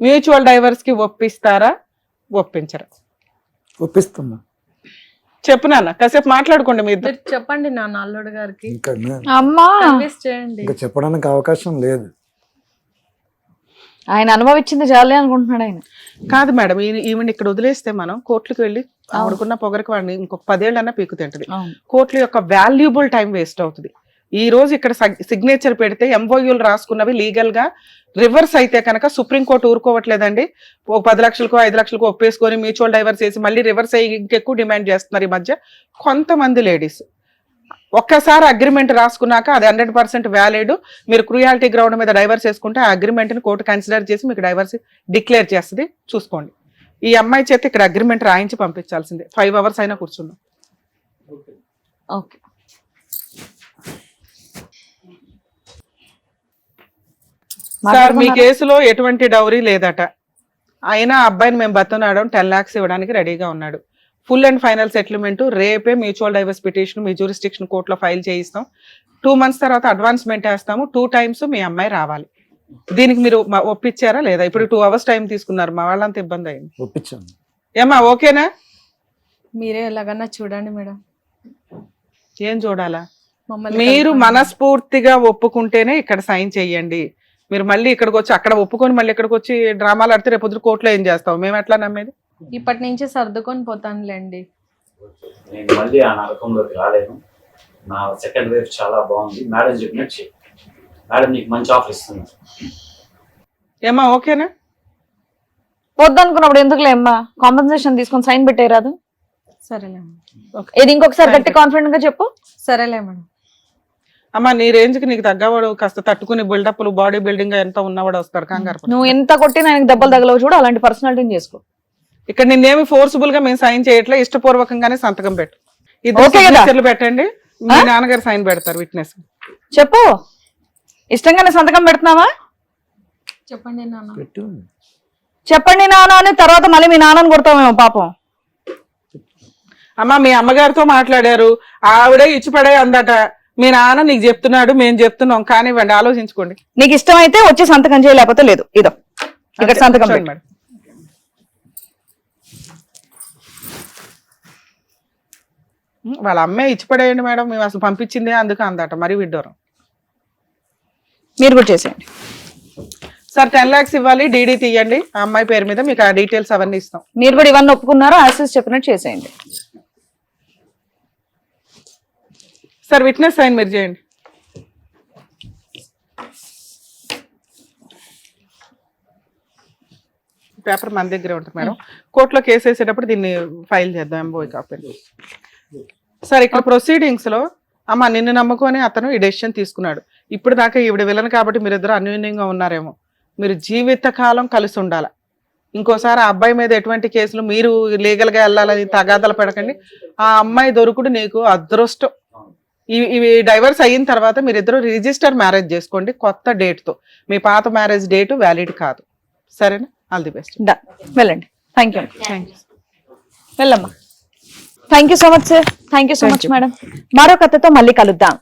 మ్యూచువల్ డైవర్స్కి ఒప్పిస్తారా ఒప్పించరా? ఒప్పిస్తున్నా. చెప్పు నాన్న, కాసేపు మాట్లాడుకోండి మీ ఇద్దరు. మీరు చెప్పండి నాన్న అల్లుడు గారికి, ఇంకా అమ్మా కన్విన్స్ చేయండి. ఇంకా చెప్పడానికి అవకాశం లేదు. ఆయన అనుభవించింది చాలే అనుకుంటున్నాడు ఆయన. కాదు మేడం, ఈవెన్ ఇక్కడ వదిలేస్తే మనం కోర్టులకు వెళ్ళి ఆవిడకున్న పొగరికి వాడిని ఇంకొక 10 ఏళ్ళన్నా పీకు తింటది. కోర్టుల యొక్క వాల్యుబుల్ టైం వేస్ట్ అవుతుంది. ఈ రోజు ఇక్కడ సిగ్నేచర్ పెడితే ఎంఓయూలు రాసుకున్నవి లీగల్ గా రివర్స్ అయితే కనుక సుప్రీంకోర్టు ఊరుకోవట్లేదండి. ఒక 10 లక్షలకు 5 లక్షలకు ఒప్పేసుకొని మ్యూచువల్ డైవర్స్ చేసి మళ్ళీ రివర్స్ అయ్యి ఇంకెక్కువ డిమాండ్ చేస్తున్నారు ఈ మధ్య కొంతమంది లేడీస్. ఒక్కసారి అగ్రిమెంట్ రాసుకున్నాక అది 100% వ్యాలిడ్. మీరు క్రూయాలిటీ గ్రౌండ్ మీద డైవర్స్ చేసుకుంటే ఆ అగ్రిమెంట్ ని కోర్టు కన్సిడర్ చేసి మీకు డైవర్స్ డిక్లేర్ చేస్తుంది. చూసుకోండి. ఈ అమ్మాయి చేత ఇక్కడ అగ్రిమెంట్ రాయించి పంపించాల్సిందే. 5 hours అయినా కూర్చున్నాం. ఓకే సార్ మీ కేసులో ఎటువంటి డౌరీ లేదట, అయినా అబ్బాయిని మేము బతనాడడం 10 lakhs ఇవ్వడానికి రెడీగా ఉన్నాడు. ఫుల్ అండ్ ఫైనల్ సెటిల్మెంట్ రేపే మ్యూచువల్ డైవర్స్ పిటిషన్ మీ జ్యూరిస్డిక్షన్ కోర్టులో ఫైల్ చేయిస్తాం. 2 months తర్వాత అడ్వాన్స్మెంట్ వేస్తాము. 2 times మీ అమ్మాయి రావాలి. దీనికి మీరు ఒప్పించారా లేదా? ఇప్పుడు 2 hours టైం తీసుకున్నారు, మా వాళ్ళంతా ఇబ్బంది అయింది. ఒప్పించాను. ఏమా ఓకేనా? మీరే ఎలాగన్నా చూడండి మేడం. ఏం చూడాలా? మమ్మల్ని మీరు కలపండి. మనస్ఫూర్తిగా ఒప్పుకుంటేనే ఇక్కడ సైన్ చెయ్యండి. మీరు మళ్ళీ ఇక్కడికి వచ్చి అక్కడ ఒప్పుకొని మళ్ళీ ఇక్కడికి వచ్చి డ్రామాలు ఆడితే రేపు పొద్దున కోర్టులో ఏం చేస్తావు? మేము ఎట్లా నమ్మేది? ఇప్పటి నుంచి సర్దుకొని పోతానులేండి. నేను మళ్ళీ ఆ నరకంలోకి రాలేను. నా సెకండ్ వేవ్ చాలా బాగుంది. మేడం చెప్పినట్టు చెయ్యి. మేడం నీకు మంచి ఆఫర్ ఇస్తుంది. ఏమా ఓకేనా? వద్దనుకున్నప్పుడు ఎందుకులే అమ్మా, కాంపెన్సేషన్ తీసుకొని సైన్ పెట్టేరాదు. సరేలే ఇది ఇంకొకసారి గట్టి కాన్ఫిడెంట్ గా చెప్పు. సరేలే మేడం. అమ్మా నీ రేంజ్ కి నీకు తగ్గవాడు కాస్త తట్టుకుని బిల్డప్లు బాడీ బిల్డింగ్ ఎంత ఉన్నవాడు వస్తాడు. కంగారు పడకు. నువ్వు ఎంత కొట్టినా ఆయనకి దెబ్బలు తగలవు చూడు, అలాంటి పర్సనాలిటీని చేసుకో. ఇక్కడ నిన్నేమి ఫోర్స్ఫుల్ గా మేము సైన్ చేయట్లే, ఇష్టపూర్వకంగానే సంతకం పెట్టు. Okay ఇద్దరు కదా? సిగ్నేచర్లు పెట్టండి, మీ నాన్నగారు సైన్ పెడతారు విట్నెస్. చెప్పు, ఇష్టంగానే సంతకం పెడుతున్నావా? చెప్పండి నాన్న. పెట్టు. చెప్పండి నాన్న అని తర్వాత మళ్ళీ మీ నాన్నని కొడతామేమో పాపం. అమ్మా మీ అమ్మగారితో మాట్లాడారు, ఆవిడే ఇచ్చిపడే అందట. మీ నాన్న నీకు చెప్తున్నాడు, మేము చెప్తున్నాం. కానివ్వండి, ఆలోచించుకోండి. నీకు ఇష్టమైతే వచ్చి సంతకం చేయలేకపోతే లేదు. ఇదో ఇక్కడ సంతకం కూర్చోండి పెట్టు. మేడం. వాళ్ళ అమ్మే ఇచ్చిపడేయండి మేడం, మేము అసలు పంపించిందే అందుకు అందట. మరి విడ్డోరం. మీరు కూడా చేసేయండి. సార్ 10 lakhs ఇవ్వాలి, డీడీ తీయండి ఆ అమ్మాయి పేరు మీద, మీకు ఆ డీటెయిల్స్ అవన్నీ ఇస్తాం. మీరు కూడా ఇవన్నీ ఒప్పుకున్నారో యాక్సెస్ చెప్పినట్టు చేసేయండి. సార్ విట్నెస్ సైన్ మీరు చేయండి. పేపర్ మన దగ్గరే ఉంటుంది మేడం. కోర్టులో కేసు వేసేటప్పుడు దీన్ని ఫైల్ చేద్దాం ఎంబోయ్ కాపీ. సార్ ఇక్కడ ప్రొసీడింగ్స్ లో అమ్మ నిన్ను నమ్ముకొని అతను ఈ డెసిషన్ తీసుకున్నాడు. ఇప్పుడు దాకా ఈవిడ విలన్ కాబట్టి మీరిద్దరు అన్యోన్యంగా ఉన్నారేమో, మీరు జీవితకాలం కలిసి ఉండాలి. ఇంకోసారి ఆ అబ్బాయి మీద ఎటువంటి కేసులు మీరు లీగల్ గా వెళ్ళాలని తగాదాలు పెడకండి. ఆ అమ్మాయి దొరుకుడు నీకు అదృష్టం. ఇవి డైవర్స్ అయిన తర్వాత మీరిద్దరు రిజిస్టర్ మ్యారేజ్ చేసుకోండి కొత్త డేట్ తో. మీ పాత మ్యారేజ్ డేట్ వ్యాలిడ్ కాదు. సరేనా? All the best. వెళ్ళండి. Thank you. వెళ్ళమ్మా. Thank you so much sir. Thank you so much madam. మరో కథతో మళ్ళీ కలుద్దాం.